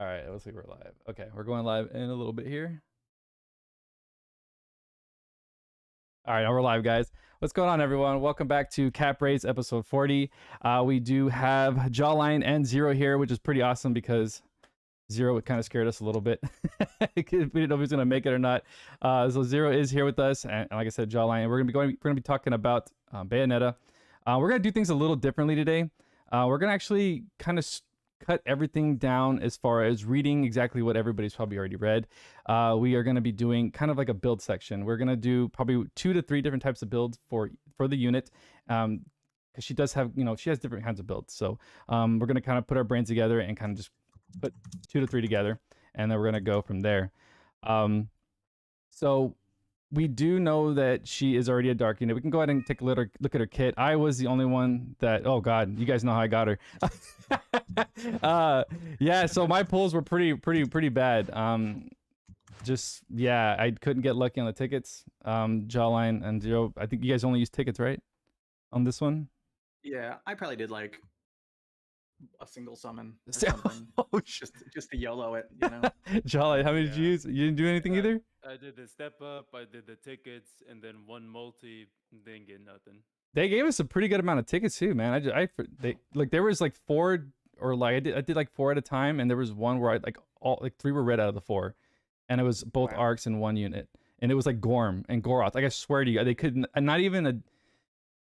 All right, let's see, we're live. Okay, we're going live in a little bit here. All right, now we're live, guys. What's going on, everyone? Welcome back to Cap Race episode 40. We do have Jawline and Zero here, which is pretty awesome because Zero kind of scared us a little bit. We didn't know if he was going to make it or not. So Zero is here with us, and like I said, Jawline. We're going to be talking about Bayonetta. We're going to do things a little differently today. We're going to actually kind of cut everything down as far as reading exactly what everybody's probably already read. We are going to be doing kind of like a build section. We're going to do probably 2 to 3 different types of builds for the unit. Because she does have, she has different kinds of builds. So we're going to kind of put our brains together and kind of just put 2 to 3 together, and then we're going to go from there. So we do know that she is already a dark unit. We can go ahead and take a look at her kit. I was the only one that, oh god, you guys know how I got her. Yeah, so my pulls were pretty bad. Just yeah, I couldn't get lucky on the tickets. Jawline and Zero, I think you guys only use tickets, right? On this one? Yeah, I probably did like a single summon or something. Oh, just to YOLO it, you know. Jawline, how many did you use? You didn't do anything either? I did the step up, I did the tickets, and then one multi, didn't get nothing. They gave us a pretty good amount of tickets too, man. They like there was like 4, or like I did like 4 at a time, and there was one where I like 3 were red out of the 4, and it was both arcs in one unit, and it was like Gorm and Goroth. Like I swear to you, they couldn't, not even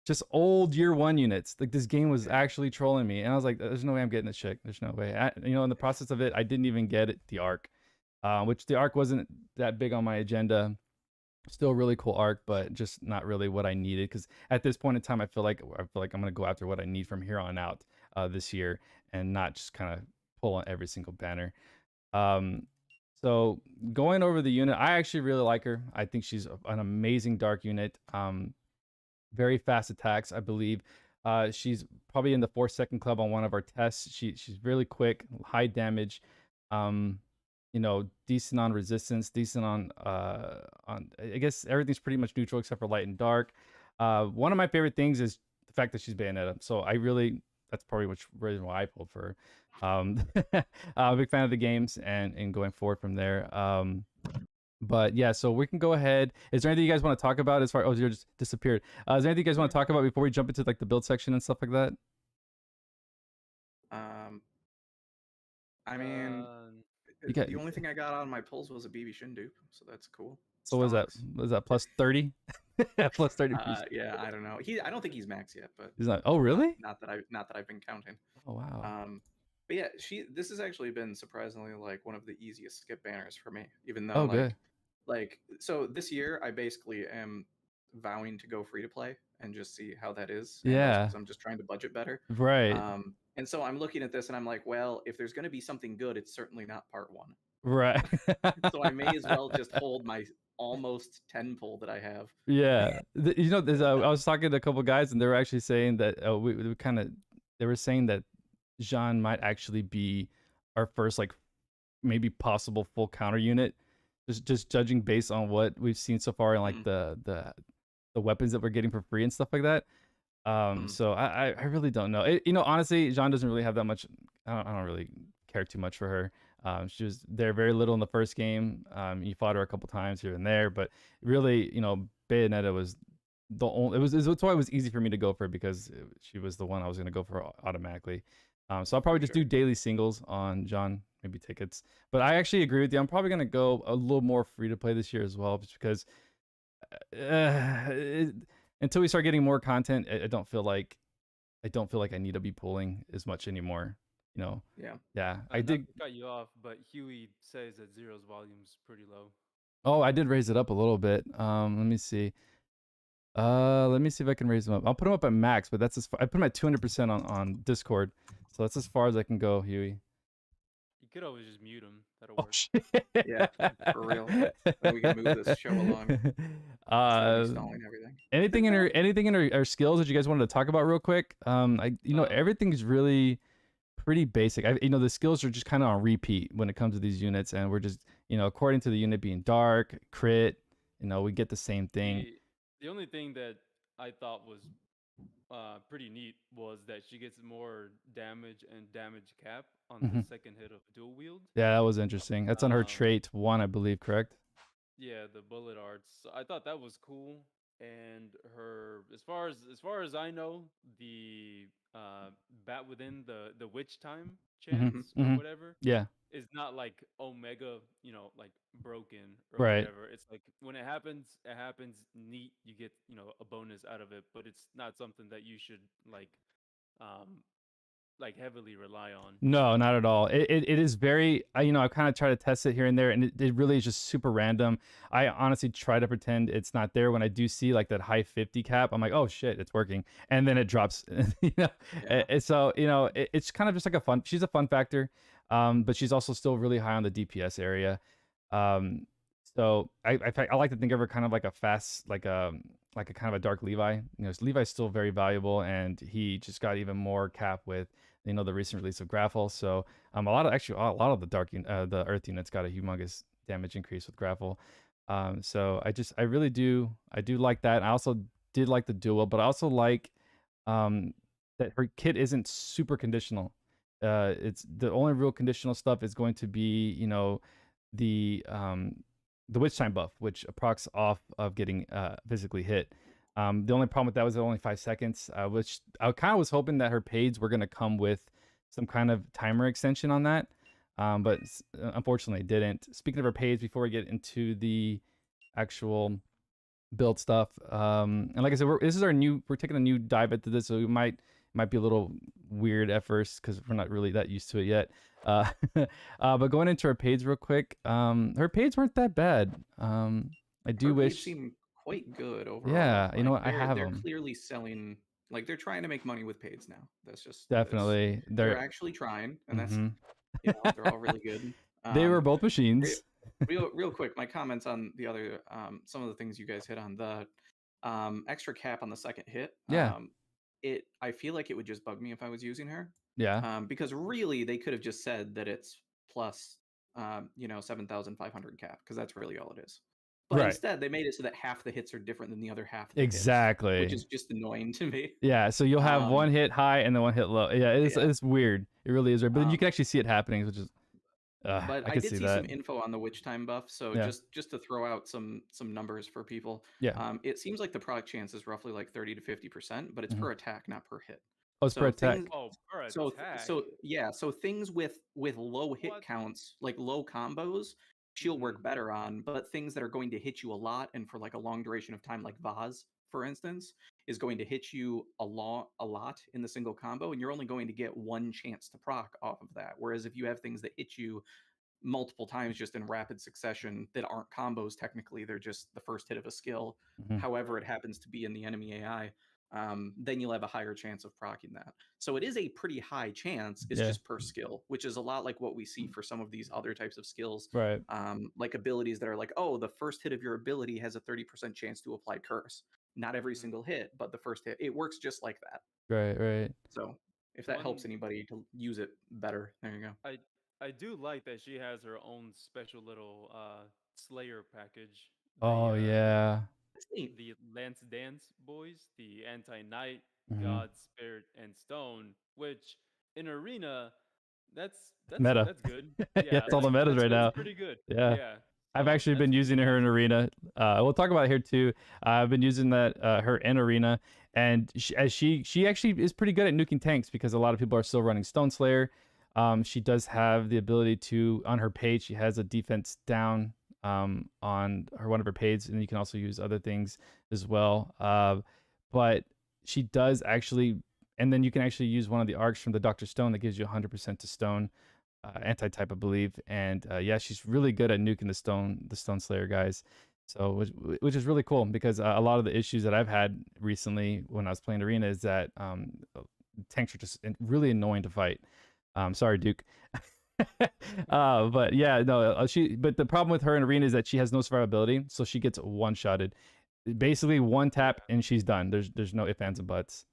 just old year 1 units. Like this game was actually trolling me, and I was like, there's no way I'm getting this chick. There's no way. In the process of it, I didn't even get the arc, which the arc wasn't that big on my agenda. Still a really cool arc, but just not really what I needed, because at this point in time I feel like I'm gonna go after what I need from here on out this year, and not just kind of pull on every single banner. So going over the unit, I actually really like her. I think she's an amazing dark unit. Very fast attacks, I believe. She's probably in the 4-second club on one of our tests. She's really quick, high damage. Decent on resistance, decent on I guess everything's pretty much neutral except for light and dark. One of my favorite things is the fact that she's Bayonetta. So that's probably which reason why I pulled for her. I'm a big fan of the games and going forward from there. But yeah, so we can go ahead. Is there anything you guys want to talk about as far? Oh, Zero just disappeared. Is there anything you guys want to talk about before we jump into like the build section and stuff like that? I mean, the only thing I got out of my pulls was a BB Shin dupe, so that's cool. So was that plus 30? Plus 30. Yeah, I don't know. I don't think he's max yet, but he's not. Oh, really? Not that I've been counting. Oh wow. But yeah, this has actually been surprisingly like one of the easiest skip banners for me, even though good. Like so this year I basically am vowing to go free to play and just see how that is. Yeah. Because I'm just trying to budget better. Right. And so I'm looking at this and I'm like, well, if there's going to be something good, it's certainly not part 1. Right. So I may as well just hold my almost 10 pull that I have. Yeah. I was talking to a couple guys, and they were actually saying that they were saying that Jean might actually be our first like maybe possible full counter unit, just judging based on what we've seen so far, and like the weapons that we're getting for free and stuff like that. So I really don't know. Honestly, Jean doesn't really have that much. I don't really care too much for her. She was there very little in the first game. You fought her a couple times here and there, but really, Bayonetta was the only. It's why it was easy for me to go for her, because she was the one I was gonna go for automatically. So I'll probably just do daily singles on John, maybe tickets. But I actually agree with you. I'm probably gonna go a little more free to play this year as well, just because until we start getting more content, I don't feel like I need to be pulling as much anymore. Yeah. I did cut you off, but Huey says that Zero's volume's pretty low. Oh, I did raise it up a little bit. Let me see. Let me see if I can raise them up. I'll put them up at max, but that's I put them at 200% on Discord, so that's as far as I can go, Huey. You could always just mute him. That'll work. Shit. Yeah, for real. We can move this show along. Installing everything. Anything in our skills that you guys wanted to talk about real quick? Everything's really pretty basic. The skills are just kind of on repeat when it comes to these units, and we're just according to the unit being dark, crit, we get the same thing. The only thing that I thought was pretty neat was that she gets more damage and damage cap on the Hmm. second hit of dual wield. Yeah, that was interesting. That's on her Um, trait 1, I believe, correct? yeah, the bullet arts. So I thought that was cool. And her, as far as I know, the bat within the witch time Hmm. chance or Hmm. whatever Yeah, is not like omega, like broken or right. whatever. It's like when it happens neat. You get a bonus out of it, but it's not something that you should um heavily rely on. No, not at all. It is very, I kind of try to test it here and there, and it really is just super random. I honestly try to pretend it's not there. When I do see like that high 50 cap, I'm like, oh shit, it's working. And then it drops, Yeah. So, it's kind of just like she's a fun factor. But she's also still really high on the DPS area. Um, so I like to think of her kind of like a fast, like a kind of a dark Levi. Levi's still very valuable, and he just got even more cap with the recent release of Graffle. So a lot of the Earth units got a humongous damage increase with Graffle. So I really do like that. I also did like the duel, but I also like that her kit isn't super conditional. It's the only real conditional stuff is going to be the witch time buff, which procs off of getting physically hit. The only problem with that was only 5 seconds, which I kind of was hoping that her paids were going to come with some kind of timer extension on that. But unfortunately, it didn't. Speaking of her paids, before we get into the actual build stuff, and like I said, we're taking a new dive into this, so it might be a little weird at first because we're not really that used to it yet. But going into her paids real quick, her paids weren't that bad. I do Her paids wish. seem quite good overall. Yeah, you know Like what? I have they're them. clearly selling. Like they're trying to make money with paids now. Definitely. They're actually trying, and that's Hmm. they're all really good. They were Um, both re- machines. real quick, my comments on the other some of the things you guys hit on the extra cap on the second hit. Yeah. I feel like it would just bug me if I was using her. Yeah. Because really they could have just said that it's plus 7,500 cap, because that's really all it is. But Right. instead they made it so that half the hits are different than the other half of the hits, which Exactly. is just annoying to me. Yeah. So you'll have one Um, hit high and then one hit low. Yeah. yeah. It's weird. It really is weird. But then you Um, can actually see it happening, which is but I I could did see see that. some info on the witch time buff, so Yeah. just to throw out some numbers for people. Yeah. It seems like the product chance is roughly like 30 to 50%, but it's Hmm. per attack, not per hit. Oh, it's per So things attack. Oh, per so attack. so yeah, so things with low hit What? counts, like low combos, she'll work better on, but things that are going to hit you a lot and for like a long duration of time, like Vaz, for instance, is going to hit you a lot in the single combo, and you're only going to get one chance to proc off of that. Whereas if you have things that hit you multiple times just in rapid succession that aren't combos, technically they're just the first hit of a skill, Hmm. however it Right. happens to be in the enemy AI, then you'll have a higher chance of proccing that. So it is a pretty high chance. It's Yeah. just per skill, which is a lot like what we see for some of these other types of skills, Right. like abilities that are like, oh, the first hit of your ability has a 30% chance to apply curse. Not every Mhm. single hit, but the first hit, it works just like that. Right. Right. So if that helps One anybody to use it better, there you go. I I do like that she has her own special little Slayer package. The Oh uh the yeah. That's neat. the Lance Dance boys, the Anti Knight, Hmm. God, Spirit, and Stone, which in Arena, that's It's that's meta. that's good. Yeah, Yeah, it's all the metas right that's now. pretty good. Yeah. Yeah, I've so actually that's been pretty using her nice in to see. arena. We'll talk about it here too. I've been using that her in arena, and she actually is pretty good at nuking tanks because a lot of people are still running Stone Slayer. She does have the ability to on her page. She has a defense down on her one of her pages, and you can also use other things as well. But she does actually, and then you can actually use one of the arcs from the Doctor Stone that gives you 100% to Stone anti-type, I believe, and yeah, she's really good at nuking the Stone Slayer guys. So, which is really cool because a lot of the issues that I've had recently when I was playing arena is that tanks are just really annoying to fight. Sorry, Duke. But yeah, no, but the problem with her in arena is that she has no survivability, so she gets one-shotted. Basically, one tap Yeah. and she's done. There's no ifs, ands, and buts.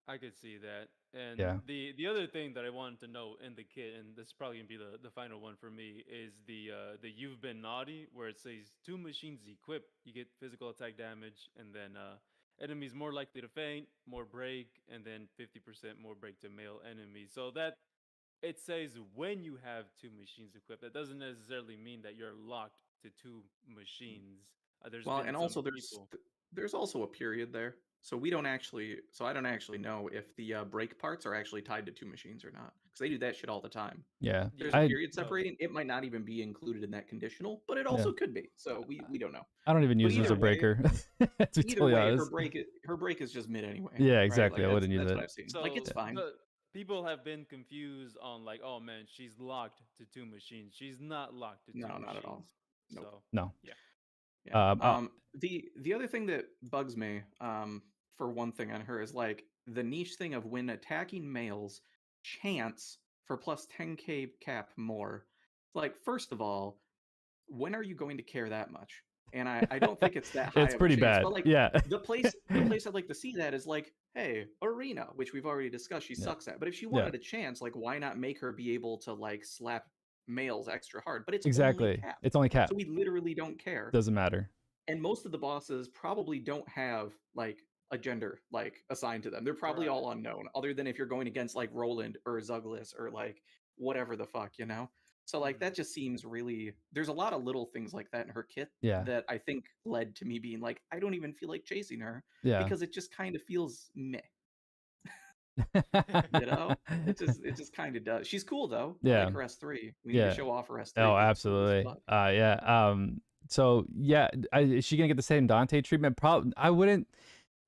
I could see that. And Yeah. the other thing that I wanted to know in the kit, and this is probably gonna be the final one for me, is the You've Been Naughty, where it says 2 machines equipped, you get physical attack damage, and then enemies more likely to faint, more break, and then 50% more break to male enemies. So that it says when you have two machines equipped. That doesn't necessarily mean that you're locked to two machines. There's Well, been and some also people. there's also a period there. So we don't actually so I don't actually know if the brake parts are actually tied to two machines or not because they do that shit all the time. Yeah. There's Yeah, a I period but separating. It might not even be included in that conditional, but it yeah. also could be. So we don't know. I don't even But use it as a breaker. To be either totally way, honest. her brake is just mid anyway, Yeah, right? exactly. Like I wouldn't use that's it. what I've seen. Like so it's fine. the people have been confused on like, oh man, she's locked to two machines. She's not locked to two No, not at all. machines. Nope. So No. yeah. Yeah. Uh, The other thing that bugs me, for one thing on her is like the niche thing of when attacking males, chance for plus 10k cap more. Like, first of all, when are you going to care that much? And I don't think it's that high it's of a pretty chance. bad. But like Yeah. the place I'd like to see that is like, hey, Arena, which we've already discussed, she Yeah. sucks at. But if she Yeah. wanted a chance, like why not make her be able to like slap males extra hard? But it's only Exactly. cap. It's only cap. So we literally don't care. Doesn't matter. And most of the bosses probably don't have like a gender like assigned to them. They're probably all Right. unknown, other than if you're going against like Roland or Zuglis or like whatever the fuck, you know? So like that Mhm. just seems really there's a lot of little things like that in her kit Yeah. that I think led to me being like, I don't even feel like chasing her Yeah. because it just kind of feels meh, you know? It just kind of does. She's cool though. I Yeah. like her S3. We need to Yeah. show off her S3 Oh, because it's cool as absolutely. fuck. Yeah. So yeah, is she gonna get the same Dante treatment? Probably. I wouldn't.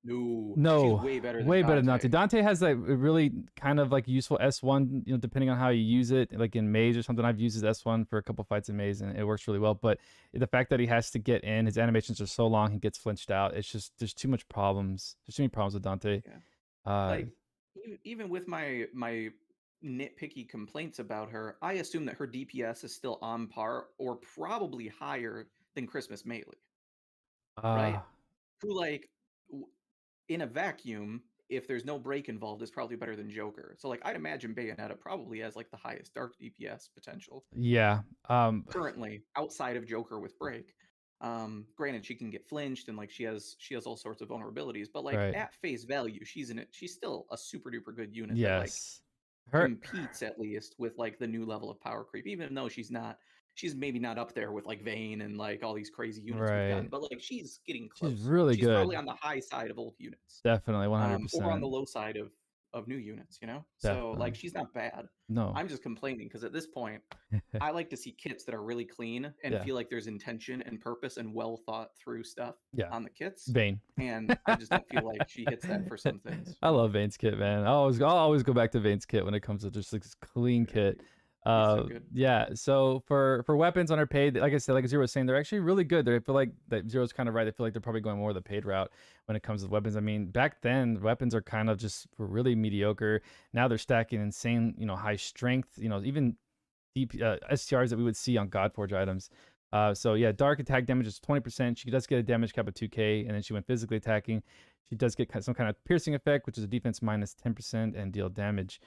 No, she's No, way better than way better than Dante. Dante. Dante has like a really kind of like useful S1, depending on how you use it. Like in Maze or something, I've used his S1 for a couple fights in Maze, and it works really well. But the fact that he has to get in, his animations are so long, he gets flinched out. It's just there's too much problems. There's too many problems with Dante. Yeah. Uh, Like even with my nitpicky complaints about her, I assume that her DPS is still on par or probably higher than Christmas Melee, right? uh, Who like in a vacuum, if there's no break involved, is probably better than Joker. So like I'd imagine Bayonetta probably has like the highest dark DPS potential yeah. currently outside of Joker with break. Granted, she can get flinched and like she has all sorts of vulnerabilities, but like Right. at face value, she's still a super duper good unit that like Yes. Her. competes at least with like the new level of power creep, even though she's maybe not up there with like Vayne and like all these crazy units we've gotten, Right. but like she's getting She's close. really She's probably good. on the high side of old units, Definitely, or on 100%. the low side of new units, you know? So like Definitely. she's not bad. No. I'm just complaining because at this point I like to see kits that are really clean and Yeah. feel like there's intention and purpose and well thought through stuff Yeah. on the kits. Vayne. And I just don't feel like she hits that for some things. I love Vayne's kit, man. I'll always go back to Vayne's kit when it comes to just like this clean kit. He's so good. Yeah. So for weapons on our paid, like I said, like Zero was saying, they're actually really good. I feel like that Zero's kind of right. I feel like they're probably going more the paid route when it comes to weapons. I mean, back then weapons are kind of just were really mediocre. Now they're stacking insane, high strength. Even deep STRs that we would see on Godforge items. So yeah, dark attack damage is 20%. She does get a damage cap of 2k, and then she went physically attacking. She does get some kind of piercing effect, which is a defense minus 10% and deal damage.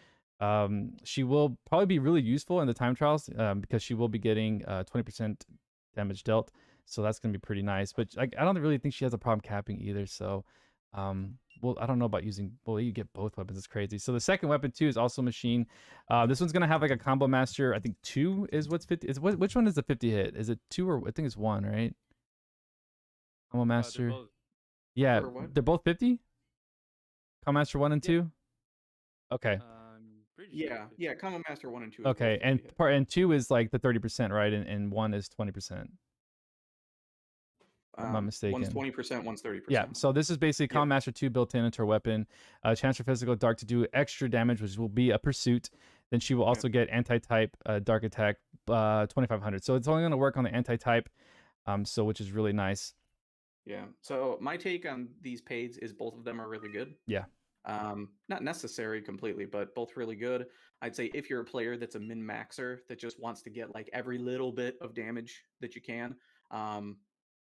She will probably be really useful in the time trials because she will be getting 20% damage dealt. So that's going to be pretty nice. But I don't really think she has a problem capping either. So, well, I don't know about using. Well, you get both weapons. It's crazy. So the second weapon too is also machine. This one's gonna have like a combo master. I think 2 is what's 50. Which one is the 50 hit? Is it 2 or I think it's 1, right? Combo They're master. both. Yeah, For what? they're both 50. Combo master 1 and Yeah. 2. Okay. Pretty sure. Yeah, 50. yeah. Common Master 1 and 2 is Okay, both and 50 hit. part and 2 is like the 30%, right? And 1 is 20%. If I'm not One's mistaken. 20%, one's 30%. Yeah, so this is basically Yep. Common Master 2 built into her weapon. Chance for physical dark to do extra damage, which will be a pursuit. Then she will also get anti-type dark attack 2500. So it's only going to work on the anti-type, so which is really nice. Yeah. So my take on these paids is both of them are really good. Yeah. Not necessary completely, but both really good. I'd say if you're a player that's a min maxer that just wants to get like every little bit of damage that you can,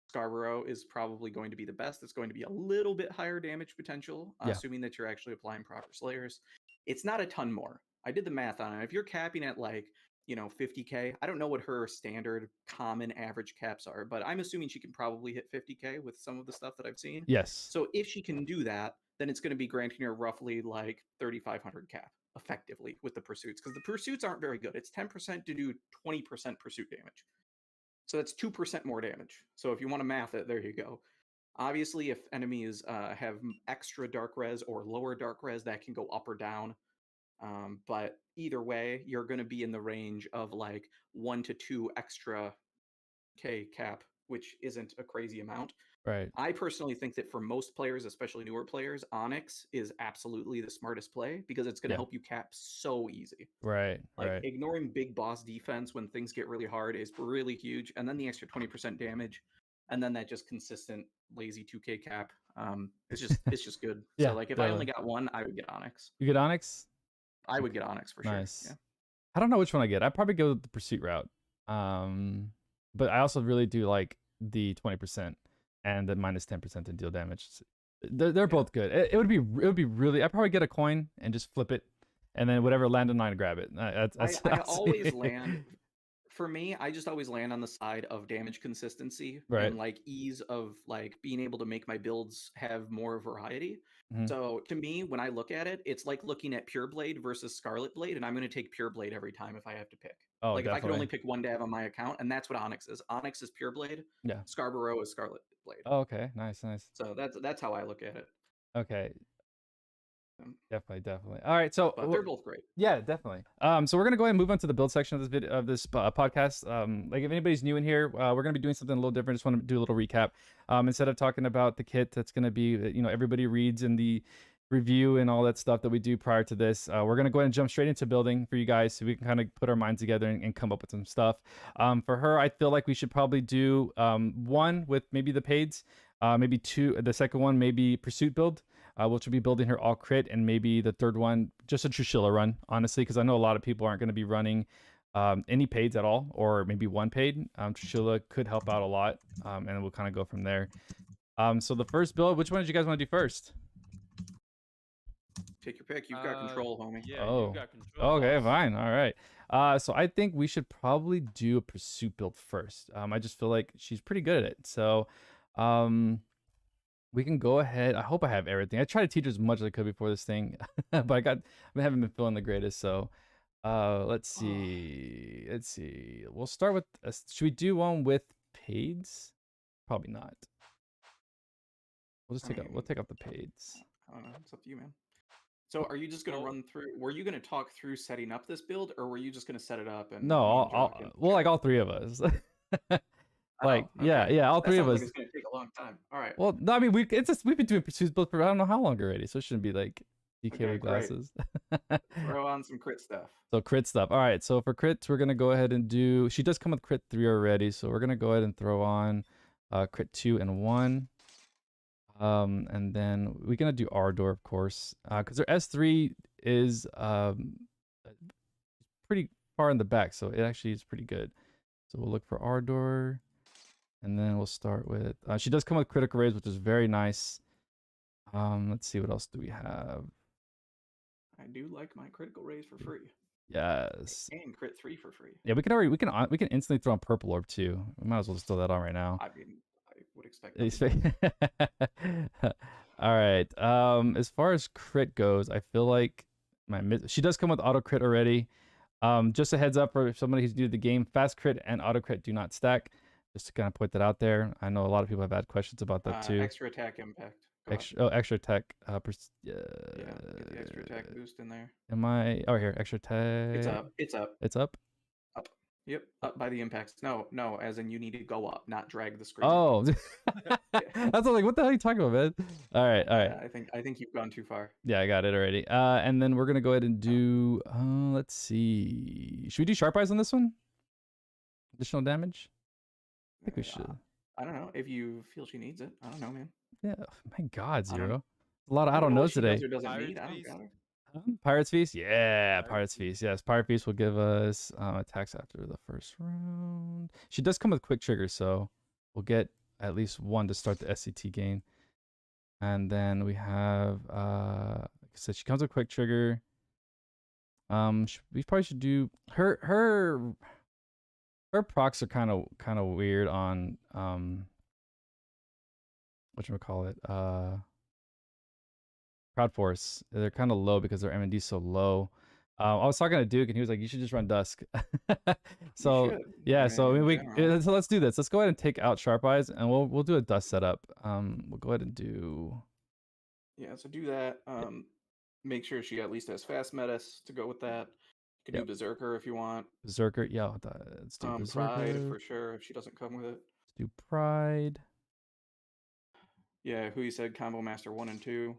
Scarborough is probably going to be the best. It's going to be a little bit higher damage potential, Yeah. assuming that you're actually applying proper slayers. It's not a ton more. I did the math on it. If you're capping at like 50K. I don't know what her standard common average caps are, but I'm assuming she can probably hit 50K with some of the stuff that I've seen. Yes. So if she can do that, then it's going to be granting her roughly like 3,500 cap effectively with the pursuits, because the pursuits aren't very good. It's 10% to do 20% pursuit damage. So that's 2% more damage. So if you want to math it, there you go. Obviously, if enemies have extra dark res or lower dark res, that can go up or down. But either way, you're going to be in the range of like 1 to 2 extra K cap, which isn't a crazy amount. Right. I personally think that for most players, especially newer players, Onyx is absolutely the smartest play because it's going to Yeah. help you cap so easy. Right. Like Right. ignoring big boss defense when things get really hard is really huge, and then the extra 20% damage, and then that just consistent lazy 2K cap. It's just good. Yeah, So like if I only definitely. got one, I would get Onyx. You get Onyx? I would get Onyx for sure. Nice. Yeah. I don't know which one I get. I probably go with the pursuit route. But I also really do like the 20% and the minus 10% to deal damage. They're both good. It would be really. I'd probably get a coin and just flip it, and then whatever land on 9, grab it. I always land. For me, I just always land on the side of damage consistency Right. and like ease of like being able to make my builds have more variety. Mhm. So to me, when I look at it, it's like looking at Pure Blade versus Scarlet Blade, and I'm going to take Pure Blade every time if I have to pick. Oh, Like if I could only definitely. pick one to have on my account, and that's what Onyx is. Onyx is Pure Blade. Yeah. Scarborough is Scarlet Blade. Oh, okay. Nice. So that's how I look at it. Okay. Definitely. All right, so But they're both great. Yeah, definitely. So we're gonna go ahead and move on to the build section of this video of this podcast. Like if anybody's new in here, we're gonna be doing something a little different. Just want to do a little recap. Instead of talking about the kit that's gonna be, everybody reads in the review and all that stuff that we do prior to this, we're gonna go ahead and jump straight into building for you guys, so we can kind of put our minds together and come up with some stuff. For her, I feel like we should probably do one with maybe the paids, maybe two. The second one maybe pursuit build. Which will be building her all crit, and maybe the third one just a Trishula run, honestly, because I know a lot of people aren't going to be running any paids at all, or maybe one paid. Trishula could help out a lot, and we'll kind of go from there. So the first build, which one did you guys want to do first? Pick your pick. You've got control, homie. Yeah, oh, you got control. Okay, boss. fine. All right. So I think we should probably do a pursuit build first. I just feel like she's pretty good at it. So, we can go ahead. I hope I have everything. I tried to teach her as much as I could before this thing, but I haven't been feeling the greatest. So, let's see. We'll start with. Should we do one with paids? Probably not. We'll just we'll take off the paids. I don't know. It's up to you, man. So are you just going to run through? Were you going to talk through setting up this build, or were you just going to set it up and No, well, like all three of us. Like, okay. yeah, all That three of sounds us. like it's going to take a long time. All right. Well, no, I mean, we've been doing pursuits build for I don't know how long already, so it shouldn't be like DK Okay, with great. glasses. Throw on some crit stuff. So crit stuff. All right, so for crits, we're gonna go ahead and do. She does come with crit 3 already, so we're gonna go ahead and throw on crit 2 and 1. And then we're gonna do Ardor, of course, because her S3 is pretty far in the back, so it actually is pretty good. So we'll look for Ardor. And then we'll start with, she does come with critical raise, which is very nice. Let's see, what else do we have? I do like my critical raise for free. Yes. And crit 3 for free. Yeah, we can instantly throw on purple orb too. We might as well just throw that on right now. I mean, I would expect that. All right. As far as crit goes, I feel like she does come with auto crit already. Just a heads up for somebody who's new to the game, fast crit and auto crit do not stack. Just to kind of put that out there. I know a lot of people have had questions about that too. Extra attack impact. Extra attack. Yeah, get the extra attack boost in there. Am I? Oh, here, extra attack. It's up. It's up. It's up. Up. Yep. Up by the impacts. No. As in, you need to go up, not drag the screen. Oh, that's like, what the hell are you talking about, man? All right. Yeah, I think you've gone too far. Yeah, I got it already. And then we're gonna go ahead and do. Let's see. Should we do sharp eyes on this one? Additional damage. I think we should. I don't know if you feel she needs it. I don't know, man. Yeah. My God, Zero. A lot of I don't know today. Does or doesn't need. I don't got her. Pirate's Feast? Yeah, Pirate's Feast. Yes, Pirate Feast will give us attacks after the first round. She does come with quick triggers, so we'll get at least one to start the SCT gain. And then we have, like I said, she comes with quick trigger. We probably should do her procs are kind of weird on whatchamacallit, Crowd Force. They're kind of low because their MND's so low. I was talking to Duke and he was like, you should just run Dusk. So You should. yeah, I so mean, I in mean, general. so let's do this. Let's go ahead and take out Sharp Eyes and we'll do a Dust setup. We'll go ahead and do Yeah, so do that. Make sure she at least has fast metis to go with that. You can do Yep. Berserker if you want. Berserker. Yeah, let's do Pride Berserker. for sure if she doesn't come with it. Let's do Pride. Yeah, who you said Combo Master 1 and 2.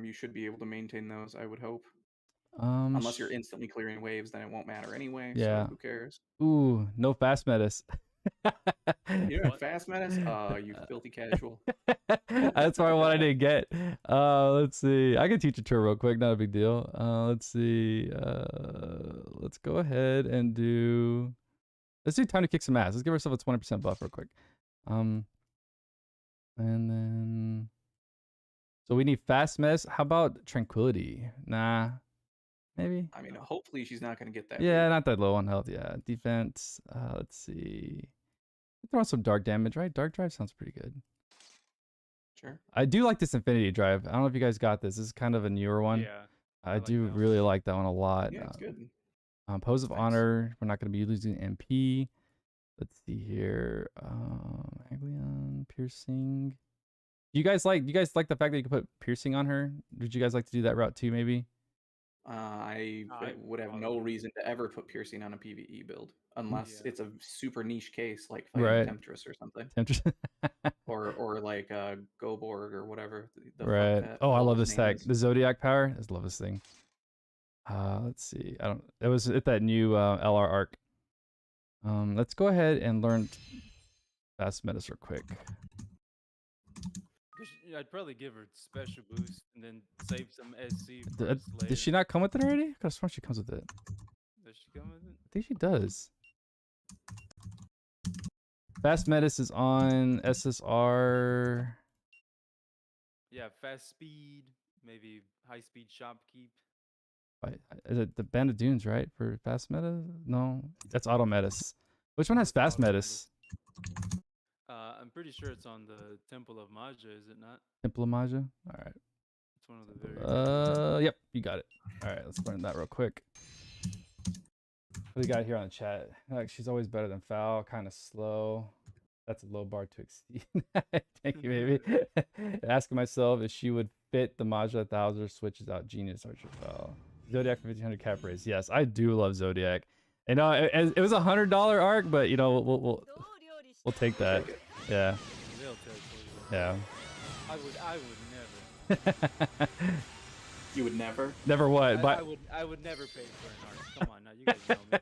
You should be able to maintain those, I would hope. Unless you're instantly clearing waves, then it won't matter anyway. Yeah. So who cares? Ooh, no fast metis. You don't have fast metis? You filthy casual. That's probably what I didn't get. Let's see. I can teach it to her real quick. Not a big deal. Let's see. Let's go ahead and do. Let's do time to kick some ass. Let's give ourselves a 20% buff real quick. And then. So we need fast mess. How about tranquility? Nah. Maybe. I mean, hopefully she's not going to get that. Yeah, weak. not that low on health. Yeah, defense. Let's see. Throw on some dark damage, right? Dark drive sounds pretty good. Sure. I do like this infinity drive. I don't know if you guys got this. This is kind of a newer one. Yeah. I like do that one. really like that one a lot. Yeah, it's good. Pose of Thanks. Honor. We're not going to be losing MP. Let's see here. Aglion, piercing. You guys like the fact that you can put piercing on her? Would you guys like to do that route too? Maybe. I would have no reason to ever put piercing on a PvE build unless it's a super niche case like fighting Right. Temptress or something, Temptress. or like Goborg or whatever. The Right. fuck that Oh, I love hell's this name tech. is. The Zodiac power. I just love this thing. Let's see. I don't. It was at that new LR arc. Let's go ahead and learn fast metis real quick. I'd probably give her special boost and then save some SC for us later. Did she not come with it already? I could have sworn she comes with it. Does she come with it? I think she does. Fast metis is on SSR. Yeah, fast speed, maybe high speed shopkeep. Is it the Band of Dunes, right? For fast meta? No, that's auto metis. Which one has fast metis? I'm pretty sure it's on the Temple of Maja, is it not? Temple of Maja? All right. It's one of the very Yep, you got it. All right, let's learn that real quick. What do you got here on the chat? Like, she's always better than Foul, kind of slow. That's a low bar to exceed. Thank you, baby. Asking myself if she would fit the Maja 1000 switches out Genius Archer Foul. Zodiac for 1500 cap raise. Yes, I do love Zodiac. And it was $100 arc, but you know we'll take that. Yeah. Yeah. I would never. You would never? Never what? But I would never pay for an arc. Come on, now you guys know me.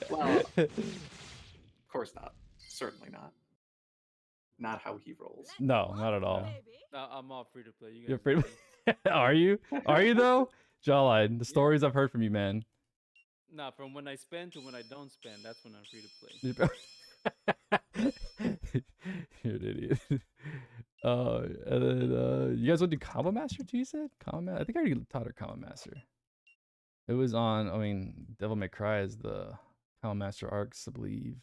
Well, of course not. Certainly not. Not how he rolls. no, not at all. I'm all free to play. You guys You're free to Are you? Are you though? Jawline, the stories I've heard from you, man. Nah, from when I spend to when I don't spend, that's when I'm free to play. You're an idiot. And then you guys want to do Combo Master too, you said? Combo Master? I think I already taught her Combo Master. It was on, I mean, Devil May Cry is the Combo Master arcs, I believe.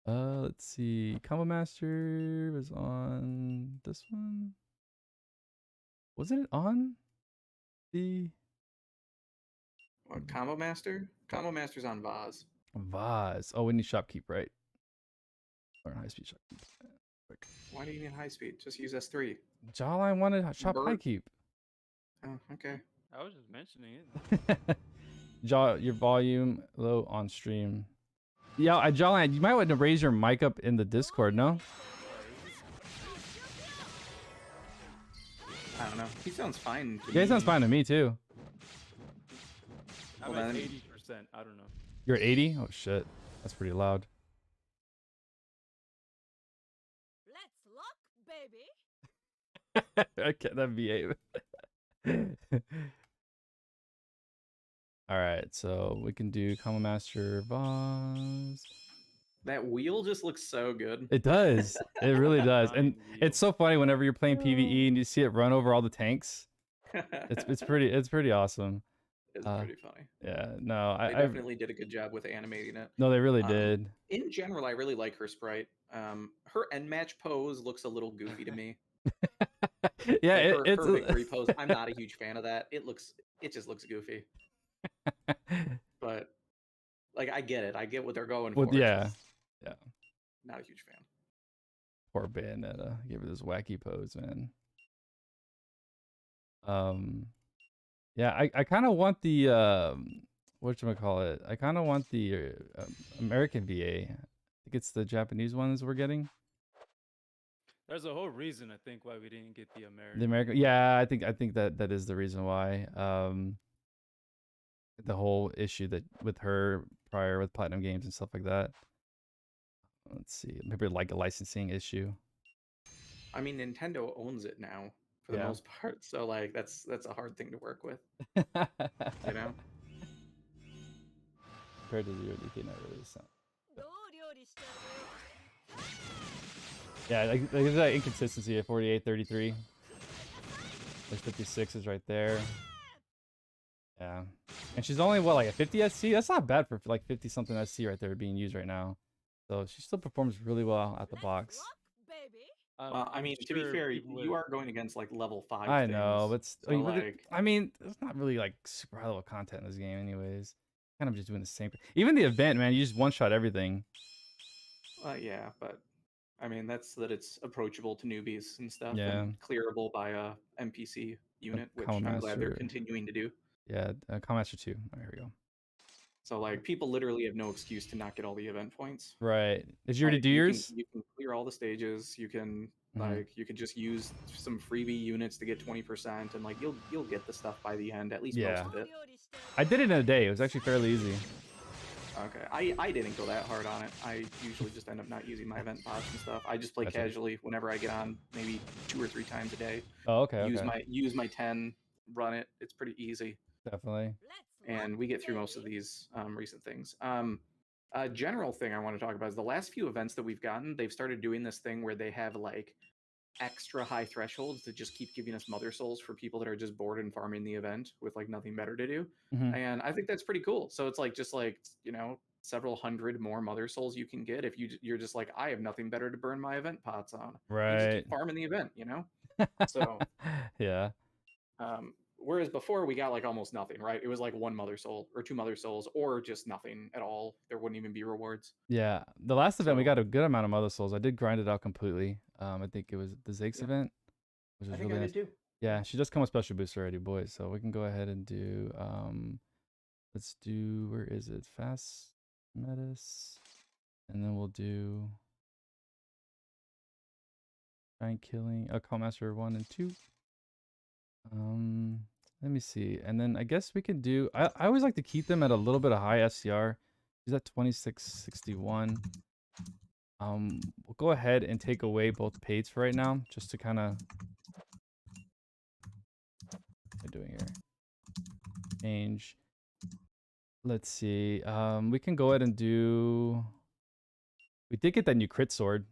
Let's see. Combo Master was on this one. Wasn't it on the What, Combo Master? Combo Master's on Vaz. Vaz? Oh, we need Shopkeep, right? Learn high speed Shopkeep. Quick. Why do you need high speed? Just use S3. Jawline wanted Shop High Keep. Oh, okay. I was just mentioning it. Your volume low on stream. Yeah, Jawline, you might want to raise your mic up in the Discord, no? I don't know. He sounds fine to me. Yeah, he sounds fine to me too. I'm at 80%. I don't know. You're 80? Oh shit. That's pretty loud. Let's lock, baby. I can't that behave. Alright, so we can do Combo Master Vaz. That wheel just looks so good. It does. It really does. And it's so funny whenever you're playing PvE and you see it run over all the tanks. It's pretty awesome. It's pretty funny. Yeah, no, They definitely did a good job with animating it. no, they really did. In general, I really like her sprite. Her end match pose looks a little goofy to me. Yeah, Like it's her victory pose, I'm not a huge fan of that. It just looks goofy. But like I get it. I get what they're going for. yeah, yeah. Not a huge fan. Poor Bayonetta, give her this wacky pose, man. Yeah, I kind of want the whatchamacallit, I kind of want the American VA. I think it's the Japanese ones we're getting. There's a whole reason I think why we didn't get the American. The American, yeah, I think that is the reason why. The whole issue that with her prior with Platinum Games and stuff like that. Let's see, maybe like a licensing issue. I mean, Nintendo owns it now for the most part, so like that's a hard thing to work with. You know. Compared to the DK, not really. So. Yeah, like there's that inconsistency at 48, 33. There's 56 is right there. Yeah, and she's only what, like a 50 SC? That's not bad for like 50 something SC right there being used right now. So she still performs really well at the box. I mean, to be fair, you are going against like level 5. I know, but so, like, I mean, it's not really like super high level content in this game, anyways. Kind of just doing the same. Even the event, man, you just one shot everything. Yeah, but I mean it's approachable to newbies and stuff, Yeah, and clearable by a NPC unit, which I'm glad they're continuing to do. Yeah, Commaster 2. Oh, here we go. So like people literally have no excuse to not get all the event points. Right. Did you already do yours? You can clear all the stages. You can you could just use some freebie units to get 20%, and like you'll get the stuff by the end, at least most of it. I did it in a day. It was actually fairly easy. Okay, I didn't go that hard on it. I usually just end up not using my event pods and stuff. I just play casually whenever I get on, maybe 2 or 3 times a day. Oh, okay. Use my 10, run it. It's pretty easy. Definitely. And we get through most of these recent things. A general thing I want to talk about is the last few events that we've gotten, they've started doing this thing where they have like extra high thresholds to just keep giving us mother souls for people that are just bored and farming the event with like nothing better to do. And I think that's pretty cool. So it's like just like, you know, several hundred more mother souls you can get if you're just like, I have nothing better to burn my event pots on. Right. You just keep farming the event, you know. So yeah. Whereas before we got like almost nothing, right? It was like 1 mother soul or 2 mother souls or just nothing at all. There wouldn't even be rewards. Yeah, the last event we got a good amount of mother souls. I did grind it out completely. I think it was the Zakes event, which was really nice. Did too. Yeah, she does come with special booster already, boys. So we can go ahead and do let's do, where is it? Fast Metis. And then we'll do Giant Killing, Call Master 1 and 2. Let me see. And then I guess we can do, I always like to keep them at a little bit of high FCR. She's at 2661. We'll go ahead and take away both paids for right now, just to kind of, what am I doing here? Change. Let's see. We can go ahead and do, we did get that new crit sword.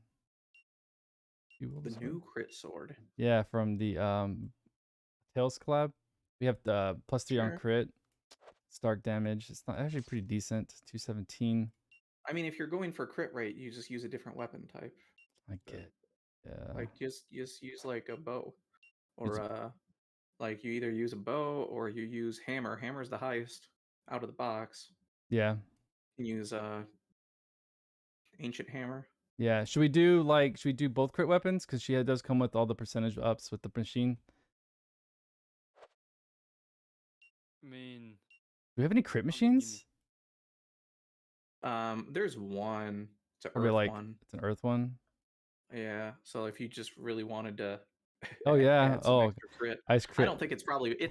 The new crit sword. Yeah, from the Tails collab. We have the +3 on crit, stark damage. It's not actually pretty decent. 217. I mean, if you're going for crit rate, you just use a different weapon type. I get. Yeah. Like just use like a bow, or like you either use a bow or you use hammer. Hammer's the highest out of the box. Yeah. You can use ancient hammer. Yeah. Should we do both crit weapons? Because she does come with all the percentage ups with the machine. I mean, do we have any crit machines? There's one. It's an Probably earth one. It's an earth one. Yeah. So if you just really wanted to. Oh yeah. Extra crit. Ice crit. I don't think it's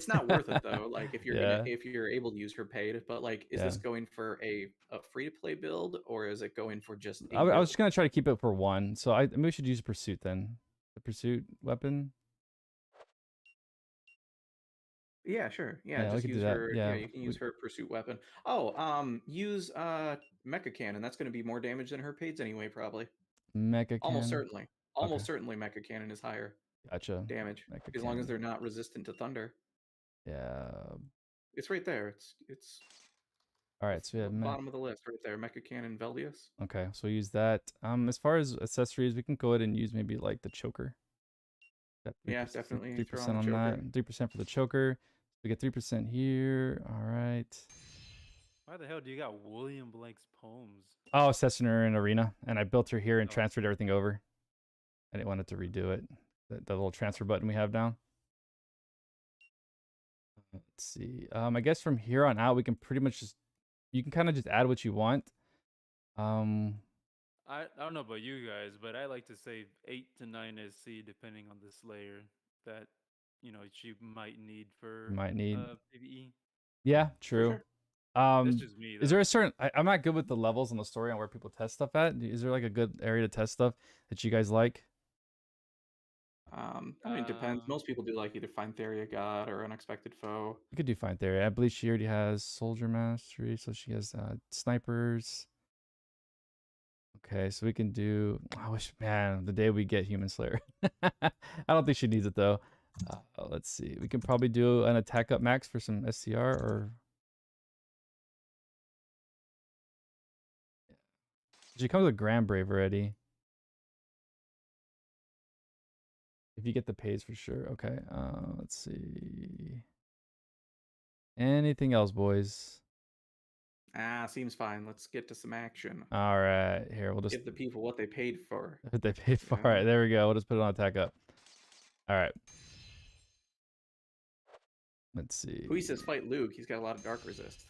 not worth it though. Like if you're able to use her paid, but like, is this going for a free to play build, or is it going for just? I was just gonna try to keep it for 1. So maybe we should use pursuit then. The pursuit weapon. Yeah, sure. Yeah, just use her. Yeah, you can use her pursuit weapon. Oh, use mecha cannon. That's going to be more damage than her paids anyway, probably. Mecha cannon. Almost certainly. Almost certainly, mecha cannon is higher. Gotcha. Damage, as long as they're not resistant to thunder. Yeah. It's right there. It's All right, so we have bottom of the list right there. Mecha Cannon Velius. Okay, so we'll use that. As far as accessories, we can go ahead and use maybe like the choker. Got Yeah, definitely 3% throw on the on choker. that. 3% for the choker. We get 3% here. All right. Why the hell do you got William Blake's poems? Oh, it's testing her in Arena, and I built her here and Oh. transferred everything over. I didn't want it to redo it. The little transfer button we have down. Let's see. I guess from here on out, we can pretty much just, you can kind of just add what you want. I don't know about you guys, but I like to save 8 to 9 SC depending on the Slayer that she might need for PvE. Yeah, For true. sure. That's just me. Is there a certain? I'm not good with the levels in the story on where people test stuff at. Is there like a good area to test stuff that you guys like? I mean, it depends. Most people do like either Find Theory of God or Unexpected Foe. You could do Fine Theory. I believe she already has Soldier Mastery, so she has snipers. Okay, so we can do. I wish, man, the day we get Human Slayer. I don't think she needs it though. Let's see. We can probably do an attack up max for some SCR or. She comes with Grand Brave already. If you get the pays for sure. Okay. Let's see. Anything else, boys? Seems fine. Let's get to some action. All right. Here, we'll just Give the people what they paid for. what they paid for. All right, there we go. We'll just put it on attack up. All right. Let's see. Who says fight Luke? He's got a lot of dark resist.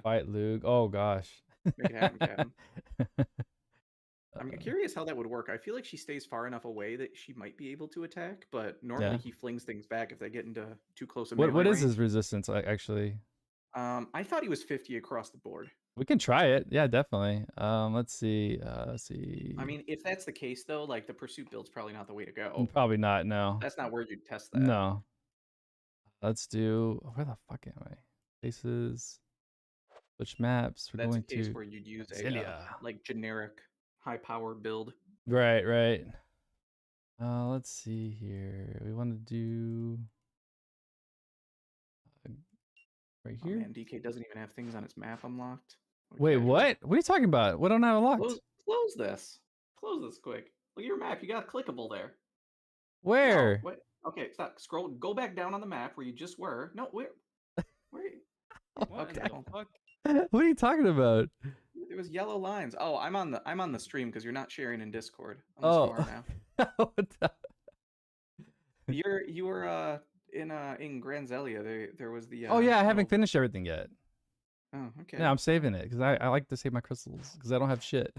Fight Luke. Oh gosh. Make it happen, Captain. I'm curious how that would work. I feel like she stays far enough away that she might be able to attack, but normally he flings things back if they get into too close a melee What is range. his resistance actually? I thought he was 50 across the board. We can try it. Yeah, definitely. Let's see. Let's see. I mean, if that's the case though, like the pursuit build's probably not the way to go. Probably not. No. That's not where you'd test that. No. Let's do. Where the fuck am I? Places. Which maps? We're That's going a case to where you'd use a Brasilia. like generic high power build. Right, right. Let's see here. We want to do right Oh, here. man, DK doesn't even have things on its map unlocked. Wait, what? What are you talking about? What don't I have unlocked? Close this. Close this quick. Look at your map. You got clickable there. Where? No, wait. Okay, stop. Scroll. Go back down on the map where you just were. No, where? Where? What Okay. the fuck? What are you talking about? There was yellow lines. Oh, I'm on the stream because you're not sharing in Discord. Unless you are now. What the- You were in Grand Zelia. There was the. Oh yeah, I haven't little- finished everything yet. Oh, okay. Yeah, I'm saving it because I like to save my crystals because I don't have shit.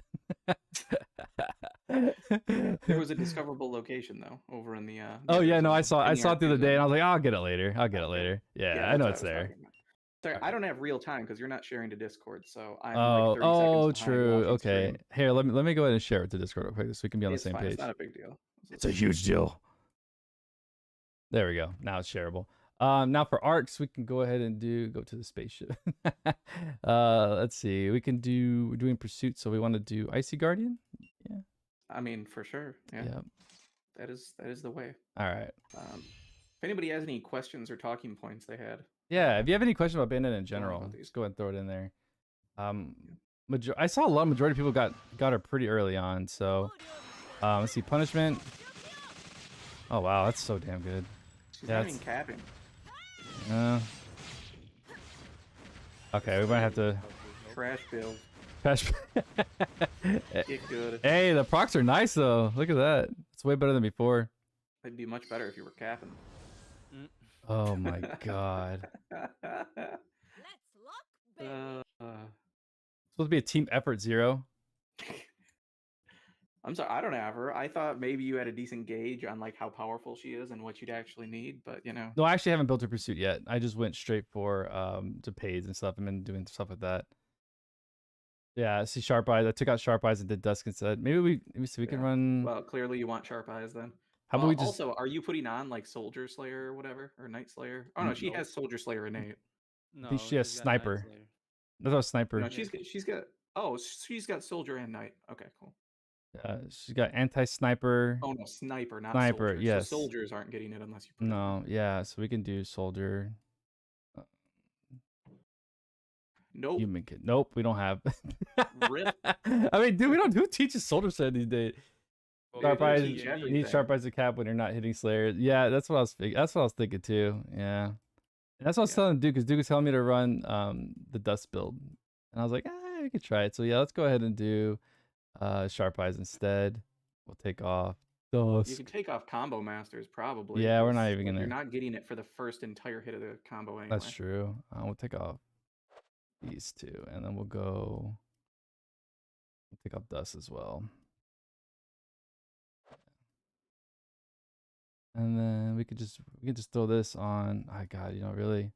There was a discoverable location though over in the. Oh yeah, no, I in saw it the other day and I was like, I'll get it later. I'll get it Okay. later. Yeah, Yeah, I know that's it's what I was there. talking about. Sorry, I don't have real time because you're not sharing to Discord, so I'm Oh, like 30 seconds behind true. watching Okay. stream. Here, let me go ahead and share it to Discord real quick so we can be on the It's same fine. page. It's not a big deal. It's a huge deal. There we go. Now it's shareable. Now for arcs, we can go ahead and go to the spaceship. Let's see. We can we're doing pursuit, so we want to do Icy Guardian. Yeah. I mean, for sure. Yeah. Yep. That is the way. All right. If anybody has any questions or talking points they had. Yeah. If you have any questions about Bayonetta in general, about these. just go ahead and throw it in there. I saw a lot of majority of people got her pretty early on. So, let's see. Punishment. Oh wow, that's so damn good. She's Yeah, not even capping. Okay, we might have to Trash build. crash. Get good. Hey, the procs are nice though. Look at that. It's way better than before. It'd be much better if you were capping. Oh my god. Let's lock, baby. Supposed to be a team effort 0. I'm sorry, I don't have her. I thought maybe you had a decent gauge on like how powerful she is and what you'd actually need, but you know. No, I actually haven't built her pursuit yet. I just went straight for to pays and stuff and been doing stuff with that. Yeah, see Sharp Eyes. I took out Sharp Eyes and did Dusk instead. Maybe we can run. Well, clearly you want Sharp Eyes then. How about we just Also, are you putting on like Soldier Slayer or whatever, or Night Slayer? Oh no, she has Soldier Slayer innate. No, think she has she's got Night Sniper. Slayer. That's a sniper. No, she's got Soldier and Knight. Okay, cool. She's got anti-sniper. Oh no, Sniper, not Sniper, Soldier. yes. So soldiers aren't getting it unless you put it No, on. yeah, so we can do soldier. Nope. Human kid. Nope, we don't have. Rip. I mean, dude, we don't. Who teaches Soldier Set these days? Well, Dude, Sharp they eyes. teach D&D. everything. Need sharp eyes to cap when you're not hitting Slayer. Yeah, that's what I was. That's what I was thinking too. Yeah, and that's what I was Yeah. telling Duke. Because Duke was telling me to run the dust build, and I was like, we could try it. So yeah, let's go ahead and do sharp eyes instead. We'll take off You dust. can take off combo masters probably. Yeah, we're 'cause, not even like, gonna. You're not getting it for the first entire hit of the combo anyway. That's true. We'll take off these two, and then we'll go. We'll take off dust as well. And then we could just throw this on. Oh God, really.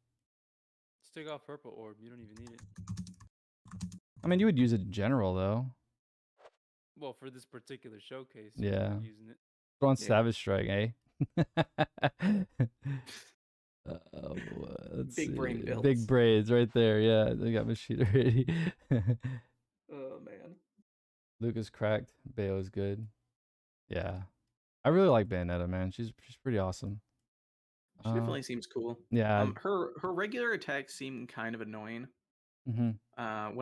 Let's take off purple orb. You don't even need it. I mean, you would use it in general though. Well, for this particular showcase, Yeah. you're using it. Throw on Yeah. Savage Strike, eh? Let's Big brain see. builds. Big braids right there. Yeah, they got my sheet already. Oh man. Lucas cracked. Bayo's good. Yeah, I really like Bayonetta, man. She's pretty awesome. She definitely seems cool. Yeah. Her regular attacks seem kind of annoying. When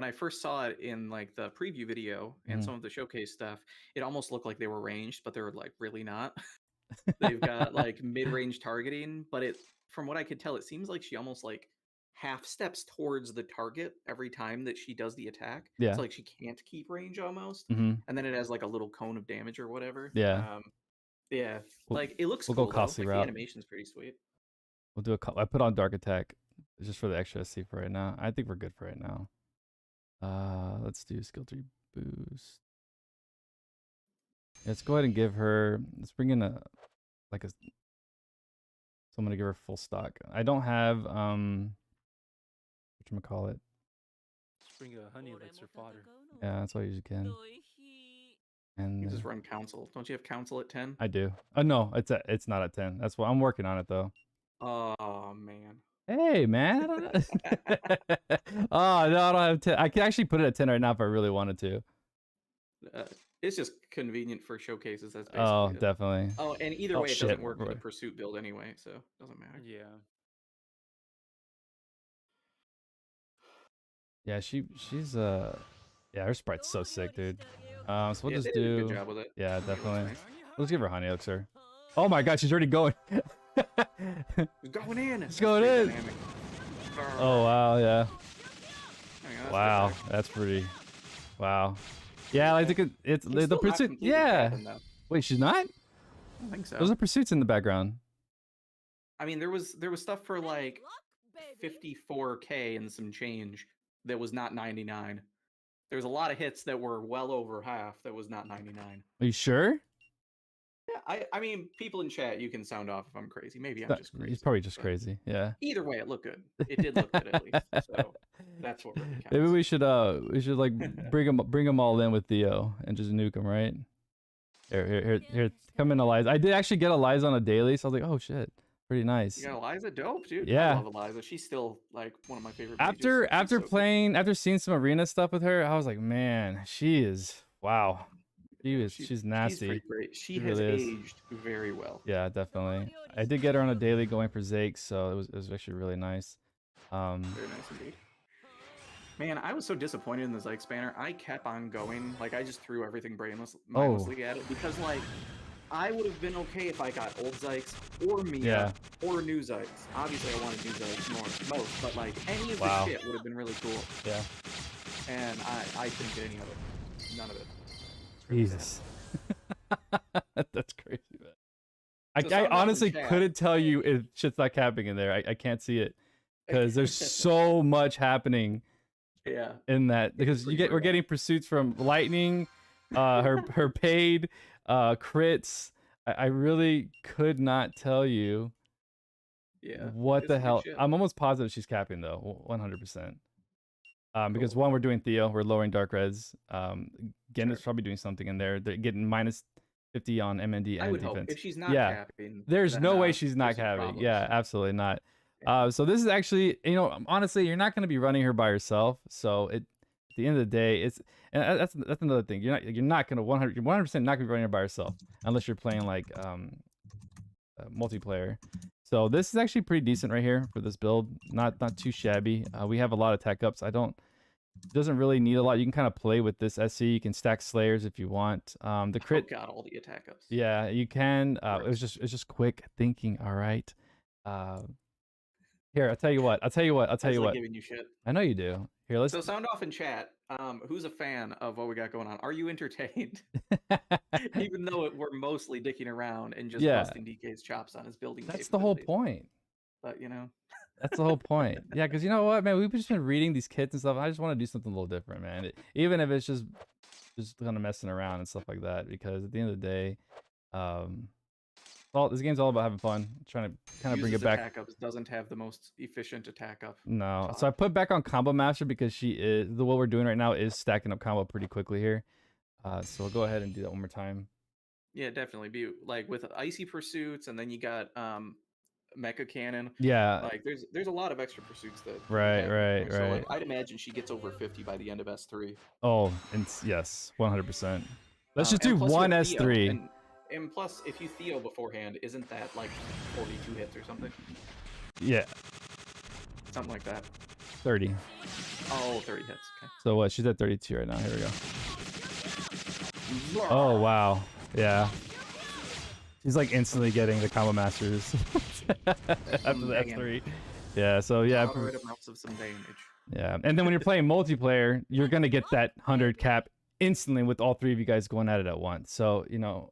I first saw it in like the preview video and some of the showcase stuff, it almost looked like they were ranged, but they were like really not. They've got like mid-range targeting, but from what I could tell, it seems like she almost like half steps towards the target every time that she does the attack. Yeah. It's like she can't keep range almost. Mhm. And then it has like a little cone of damage or whatever. Yeah. Yeah. We'll- Like it looks we'll cool go though. costly Like, route. the animation's pretty sweet. We'll do I put on Dark Attack just for the extra SC for right now. I think we're good for right now. Let's do skill 3 boost. Let's go ahead and give her. Let's bring in so I'm gonna give her full stock. I don't have whatchamacallit. Just bring a honey elixir fodder. Yeah, that's what I usually can. And You just run council. Don't you have council at 10? I do. Oh no, it's not at 10. That's why I'm working on it though. Oh man. Hey man, I don't know. Oh no, I don't have 10. I can actually put it at 10 right now if I really wanted to. It's just convenient for showcases. That's basically Oh, it. definitely. Oh, and either Oh, way, it shit, doesn't work for the right. pursuit build anyway, so it doesn't matter. Yeah. Yeah, she's yeah, her sprite's so sick, dude. So we'll Yeah, just they did a do good job with it. yeah, It looks definitely. nice. Let's give her honey elixir. Oh my god, she's already going. It's going in. It's going in. Dynamic. Oh wow, yeah. Hang on, that's Wow, good. that's pretty. Wow. Yeah, like it's It's the still not pursuit. completely Yeah. capping, though. Wait, she's not? I don't think so. Those are pursuits in the background. I mean, there was stuff for like 54k and some change that was not 99. There was a lot of hits that were well over half that was not 99. Are you sure? Yeah, I mean, people in chat, you can sound off if I'm crazy. Maybe I'm just crazy. He's probably just but crazy. Yeah. Either way, it looked good. It did look good at least. So that's what really counts. Maybe we should like bring them all in with Theo and just nuke them, right? Here, come in, Eliza. I did actually get Eliza on a daily, so I was like, oh shit, pretty nice. You got Eliza, dope, dude. Yeah. I love Eliza. She's still like one of my favorite. After mages. She's so good. after seeing some arena stuff with her, I was like, man, she is wow. She's nasty. She's pretty great. She She has really is. aged very well. Yeah, definitely. I did get her on a daily going for Zake, so it was actually really nice. Very nice indeed. Man, I was so disappointed in the Zyke Spanner. I kept on going. Like, I just threw everything mindlessly at it because, like, I would have been okay if I got old Zykes or Mia or new Zykes. Obviously, I wanted new Zykes most, but, like, any of the shit would have been really cool. Yeah. And I didn't get any of it. None of it. It's really sad. Jesus. That's crazy, man. So I sound off in honestly chat. couldn't tell you if shit's not capping in there. I can't see it because there's so much happening Yeah. in that because pretty we're brutal. getting pursuits from Lightning, her paid, crits. I really could not tell you Yeah. what it's the good hell. shit. I'm almost positive she's capping though, 100%. Because one, we're doing Theo, we're lowering Dark Reds. Genet's probably doing something in there. They're getting minus 50 on MND I and would hope. defense. If she's not Yeah. capping, There's then, no way she's not there's some capping. problems. Yeah, absolutely not. Yeah. So this is actually, honestly, you're not going to be running her by herself. So at the end of the day, that's another thing. You're not going to 100% not going to be running her by herself unless you're playing like multiplayer. So this is actually pretty decent right here for this build. Not too shabby. We have a lot of tech ups. I don't doesn't really need a lot. You can kind of play with this SC. You can stack Slayers if you want. The Oh crit, god, all the attack ups. yeah, you can. Gross. It's just quick thinking. All right. Here, I'll tell you what. I'll tell you what. I'll tell I was you like what. giving you shit. I know you do. Here, let's. So sound off in chat. Who's a fan of what we got going on? Are you entertained? Even though we're mostly dicking around and just Yeah. busting DK's chops on his building That's the whole capabilities. point. But you know, That's the whole point. Yeah, because you know what, man, we've just been reading these kits and stuff. I just want to do something a little different, man. Even if it's just kind of messing around and stuff like that. Because at the end of the day, well, this game's all about having fun. Trying to kind of bring it uses back. attack ups, doesn't have the most efficient attack up. No, top. so I put back on Combo Master because she is what we're doing right now is stacking up combo pretty quickly here. So we'll go ahead and do that one more time. Yeah, definitely. Be like with icy pursuits, and then you got mecha cannon. Yeah. Like there's a lot of extra pursuits that Right, right, so right. like, I'd imagine she gets over 50 by the end of S3. Oh, and yes, 100%. Let's just And do plus you one have Theo, S3. and plus, if you Theo beforehand, isn't that like 42 hits or something? Yeah, Something like that. 30. Oh, 30 hits. Okay. So what? She's at 32 right now. Here we go. Oh, wow. Yeah. She's like instantly getting the combo masters after the F3. Yeah, so yeah. Moderate amounts of some damage. Yeah, and then when you're playing multiplayer, you're going to get that 100 cap instantly with all three of you guys going at it at once. So, you know,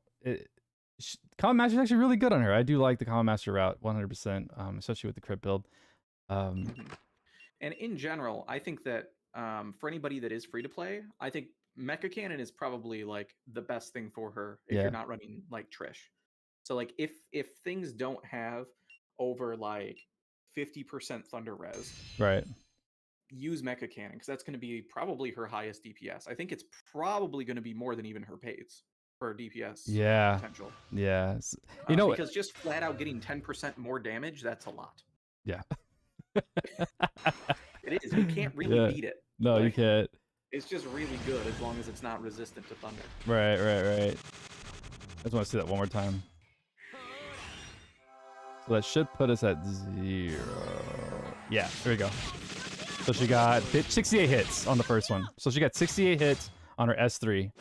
combo master is actually really good on her. I do like the combo master route 100%, especially with the crit build. And in general, I think that for anybody that is free to play, I think Mecha Cannon is probably like the best thing for her if you're not running like Trish. So like if things don't have over like 50% Thunder Res, right, use Mecha Cannon because that's going to be probably her highest DPS. I think it's probably going to be more than even her pays for DPS potential. Yeah. You know, because just flat out getting 10% more damage, that's a lot. Yeah. It is. You can't really beat it. No, like, you can't. It's just really good as long as it's not resistant to thunder. Right. I just want to see that one more time. So that should put us at 0. Yeah, there we go. So she got 68 hits on the first one. So she got 68 hits on her S3.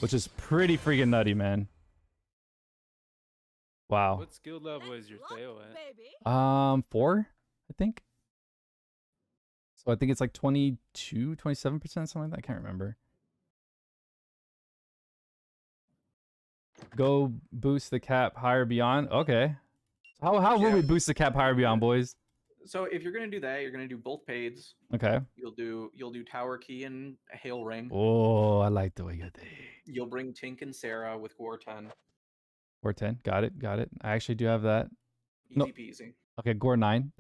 Which is pretty freaking nutty, man. Wow. What skill level is your Theo at? 4, I think. So I think it's like 22, 27%, something like that. I can't remember. Go boost the cap higher beyond. Okay. How will we boost the cap higher beyond, boys? So if you're gonna do that, you're gonna do both paids. Okay. You'll do Tower Key and Hail Ring. Oh, I like the way you did. You'll bring Tink and Sarah with Gore 10. Gore 10. Got it. I actually do have that. Easy peasy. Okay, Gore 9.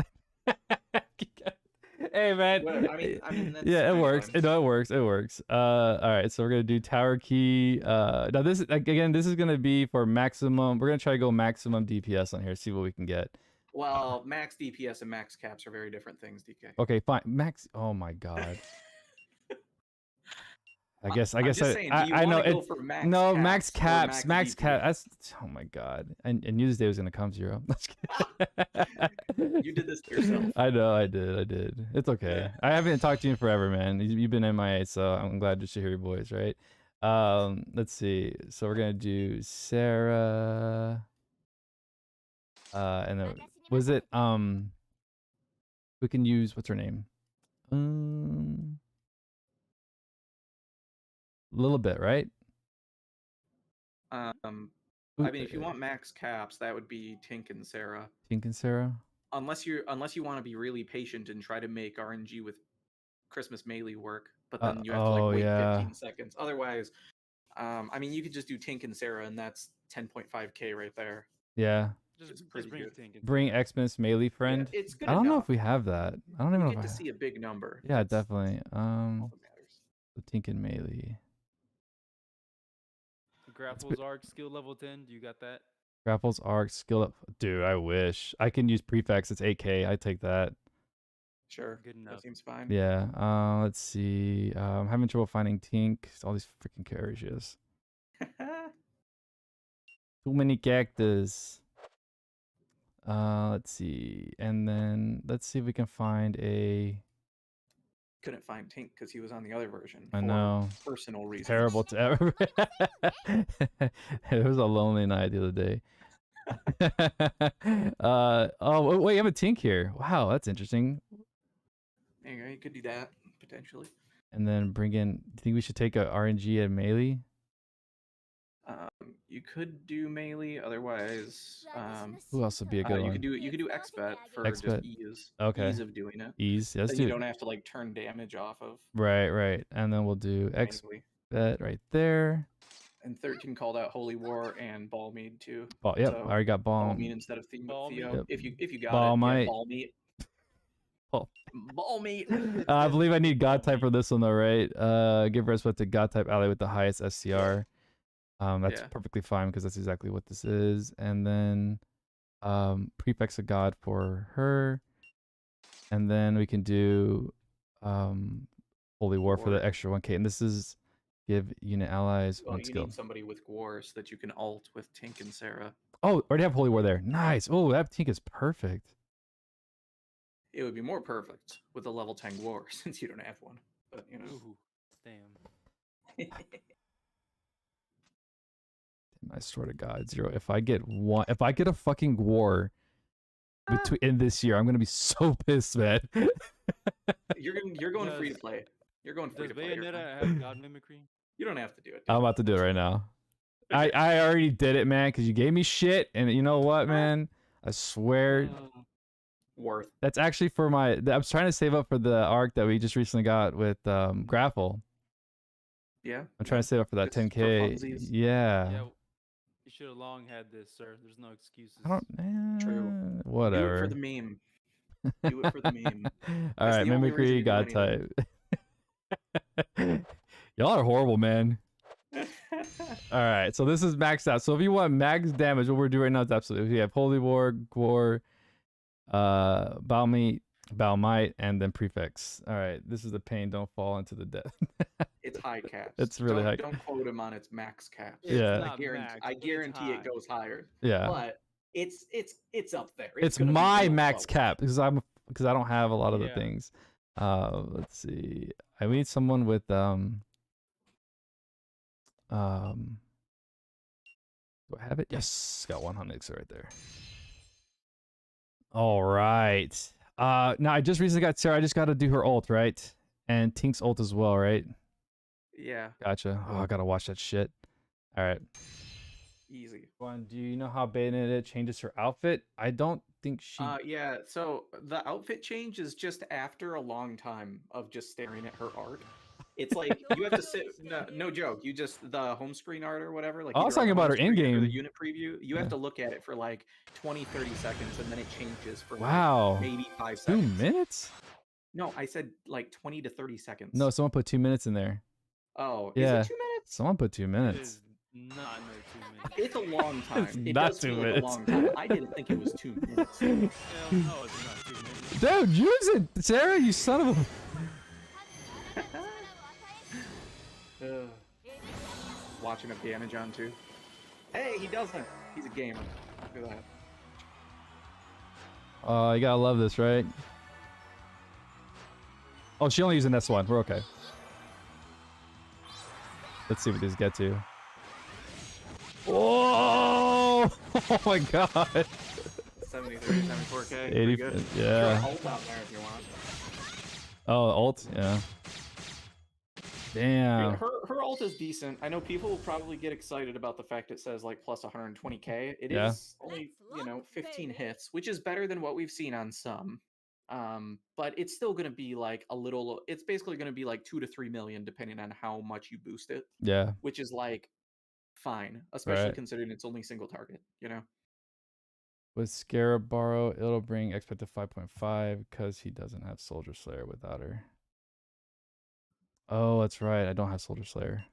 Hey man. Well, I mean that's yeah, it works. It works. All right, so we're gonna do Tower Key. Now this again, this is gonna be for maximum. We're gonna try to go maximum DPS on here. See what we can get. Well, max DPS and max caps are very different things, DK. Okay, fine. Max. Oh my god. I guess saying, I know it. No, max caps. That's, oh my god. I knew this day was gonna come, Zero. You did this to yourself. I know, I did. It's okay. I haven't talked to you in forever, man. You've been MIA, so I'm glad just to hear your voice, right? Let's see. So we're gonna do Sarah. And then was it we can use what's her name? A little bit, right? I mean, if you want max caps, that would be Tink and Sarah. Unless you want to be really patient and try to make RNG with Christmas melee work, but then you have to like wait 15 seconds. Otherwise, I mean, you could just do Tink and Sarah, and that's 10.5k right there. Yeah. Just bring Xmas melee friend. Yeah, it's good. I don't know if we have that. I don't even know if I get to see a big number. Yeah, definitely. All that matters. The Tink and melee. Grapples Arc skill level 10. Do you got that? Grapples Arc skill up. Dude, I wish I can use prefix. It's 8k. I take that. Sure. Good enough. That seems fine. Yeah. Let's see. I'm having trouble finding Tink. All these freaking carriages. Too many characters. Let's see. And then let's see if we can find a couldn't find Tink because he was on the other version. I for know. personal reasons. Terrible to ever. It was a lonely night the other day. Oh wait, you have a Tink here. Wow, that's interesting. There you go. You could do that potentially. And then bring in. Do you think we should take a RNG at melee? You could do melee. Otherwise, Who else would be a good you one? could do expert for Expert. just ease. Okay. Ease of doing it. Ease. Let's Then do you it. don't have to like turn damage off of. Right. And then we'll do manually. expert right there. And 13 called out Holy War and Ball Mead too. Ball. Yep. So, I already got Ball ball. Mead instead of Theo. Yep. If you got Ball it, might. yeah, Ball Mead. Ball. Ball Mead. I believe I need God type for this one though, right? Give respect to God type ally with the highest SCR. That's Yeah. perfectly fine because that's exactly what this is. And then prefix of God for her. And then we can do Holy War for the extra 1k. And this is give unit allies Well, one you skill. need somebody with War so that you can ult with Tink and Sarah. Oh, already have Holy War there. Nice. Oh, that Tink is perfect. It would be more perfect with a level 10 War since you don't have one. But you know. Ooh, damn. I swear to God, Zero. If I get a fucking war between in this year, I'm gonna be so pissed, man. You're going free to play. You're going free Does to play. You're Bayonetta fine. have God mimicry? You don't have to do it. I'm about to do it right now. I already did it, man, because you gave me shit, and you know what, man? I swear. Worth. That's actually for my. I was trying to save up for the arc that we just recently got with Grapple. Yeah. I'm trying to save up for that Just for 10k. funsies. Yeah. Yeah, you should have long had this, sir. There's no excuses. I don't. True. Whatever. Do it for the meme. Do it for the meme. All That's right, the only reason mimicry, you do God type. Y'all are horrible, man. All right, so this is maxed out. So if you want max damage, what we're doing right now is absolutely. We have Holy War, Gore, Balmite, and then prefix. All right, this is the pain. Don't fall into the death. It's high caps. It's really high. Don't quote him on its max caps. It's Yeah. not max, I it's guarantee it high. goes higher. Yeah, But it's up there. it's gonna be my real max close. cap because I don't have a lot of the Yeah. things. Let's see. I need someone with do I have it? Yes, got 100 right there. All right. Now I just recently got Sarah. I just got to do her ult, right? And Tink's ult as well, right? Yeah, Gotcha. Oh, I gotta watch that shit. All right. easy. One, do you know how Bayonetta changes her outfit? I don't think she. Yeah, so the outfit change is just after a long time of just staring at her art. It's like you have to sit. No joke. You just the home screen art or whatever. Like I was either on talking the about home her screen or in-game. the unit preview. You have Yeah. to look at it for like 20-30 seconds, and then it changes for like, Wow. maybe 5 2 seconds. minutes? No, I said like 20 to 30 seconds. No, someone put 2 minutes in there. Oh, Yeah. is it 2 minutes? Someone put 2 It minutes. is not no 2 minutes. It's a long time. It's It not does 2 feel like minutes. a long time. I didn't think it was 2 minutes. Hell no, it's not 2 minutes. Dude, use it, Sarah, you son of a. Watching up damage on too. Hey, he doesn't. He's a gamer. Look at that. You gotta love this, right? Oh, she only using S1. We're okay. Let's see what these get to. Whoa! Oh my god. 73, 74k. 80. Pretty good. Yeah. Throw an ult out there if you want. Oh, ult? Yeah. Damn. Her ult is decent. I know people will probably get excited about the fact it says like plus 120k. It Yeah. is only, 15 hits, which is better than what we've seen on some. But it's still going to be like a little, it's basically going to be like 2 to 3 million depending on how much you boost it, Yeah. which is like fine, especially Right. considering it's only single target, you know? With Scarabaro, it'll bring expect to 5.5 because he doesn't have Soldier Slayer without her. Oh, that's right. I don't have Soldier Slayer.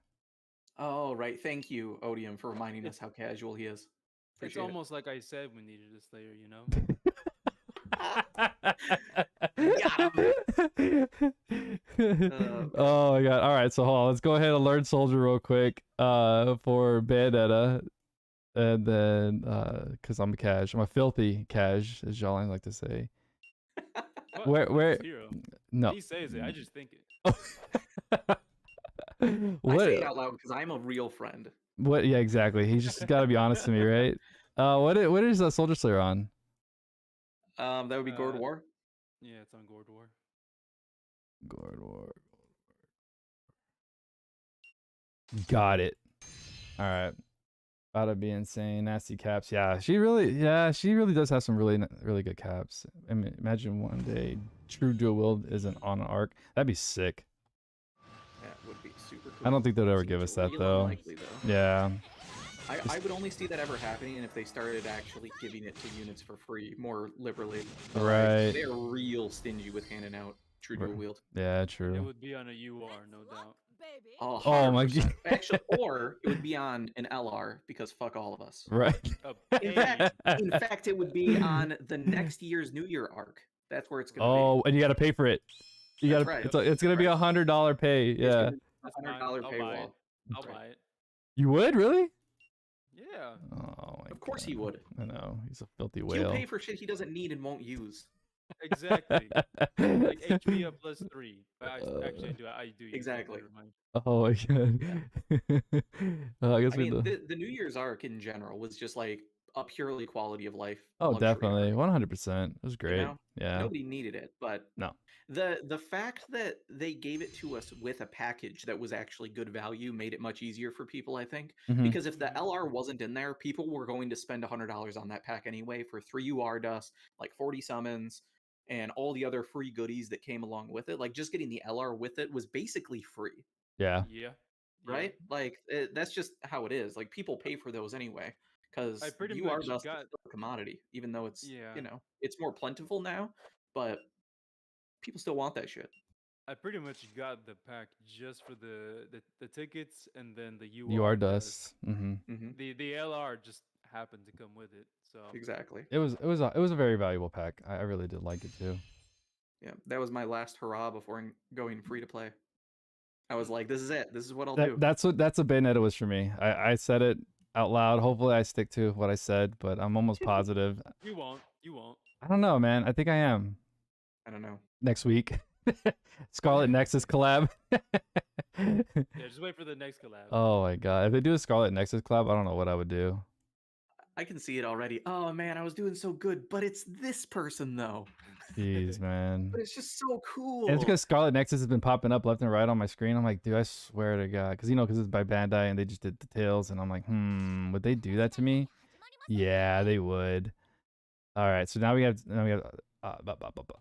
Oh, right. Thank you, Odium, for reminding us how casual he is. It's Appreciate it. almost like I said we needed a Slayer, you know? Oh my god. All right, so hold on. Let's go ahead and learn Soldier real quick for Bayonetta. And then, because I'm a filthy cash, as y'all like to say. Fuck Where? this hero. No. He says it. I just think it. I say it What? out loud because I'm a real friend. What? Yeah, exactly. He's just got to be honest to me, right? What is that Soldier Slayer on? That would be Gourd War. Yeah, it's on Gourd War. Gourd War. Got it. All right. About to be insane. Nasty caps. Yeah, she really does have some really good caps. I mean, imagine one day True Dual Wield isn't on an arc. That'd be sick. That would be super cool. I don't think they'd ever Seems give us that real though. unlikely, though. Yeah. I would only see that ever happening if they started actually giving it to units for free more liberally. But, Right. like, they're real stingy with handing out True Dual Wield. Yeah, It true. would be on a UR, no doubt. Baby. Oh, Oh my 100%. god. Actually, or it would be on an LR because fuck all of us. Right. In fact, it would be on the next year's New Year arc. That's where it's gonna Oh, and you got to pay for it. You That's got right. to. It's gonna be $100 pay. be. Yeah. It's gonna be $100 I'll buy paywall. it. I'll buy it. You would really? Yeah. Oh my. Of course he God. would. I know. He's a filthy He'll whale. pay for shit he doesn't need and won't use. Exactly. Like HP up +3. But actually, I do. Use Exactly. That, never mind. Oh my god. I guess I mean, the New Year's arc in general was just like a purely quality of life. Oh, luxury definitely. arc, 100%. It was great. know? Yeah. Nobody needed it, but No. the fact that they gave it to us with a package that was actually good value made it much easier for people, I think. Mhm. Because if the LR wasn't in there, people were going to spend $100 on that pack anyway for 3 UR dust, like 40 summons, and all the other free goodies that came along with it. Like just getting the LR with it was basically free, Yeah. Yeah. right? Like that's just how it is. Like people pay for those anyway because I pretty UR much dust got- is still a commodity, even though it's Yeah. it's more plentiful now, but people still want that shit. I pretty much got the pack just for the tickets and then the UR dust. Mm-hmm. The LR just happened to come with it. So Exactly. It was a very valuable pack. I really did like it too. Yeah, that was my last hurrah before going free to play. I was like, this is it. This is what I'll do. That's what Bayonetta was for me. I said it out loud. Hopefully I stick to what I said, but I'm almost positive. you won't. I don't know, man. I think I am. I don't know. Next week. Scarlet Nexus collab. Yeah, just wait for the next collab. Oh my god. If they do a Scarlet Nexus collab, I don't know what I would do. I can see it already. Oh man, I was doing so good, but it's this person though. Jeez, man. But it's just so cool. And it's because Scarlet Nexus has been popping up left and right on my screen. I'm like, dude, I swear to God. Because it's by Bandai and they just did the tails. And I'm like, would they do that to me? Yeah, they would. All right, so now we have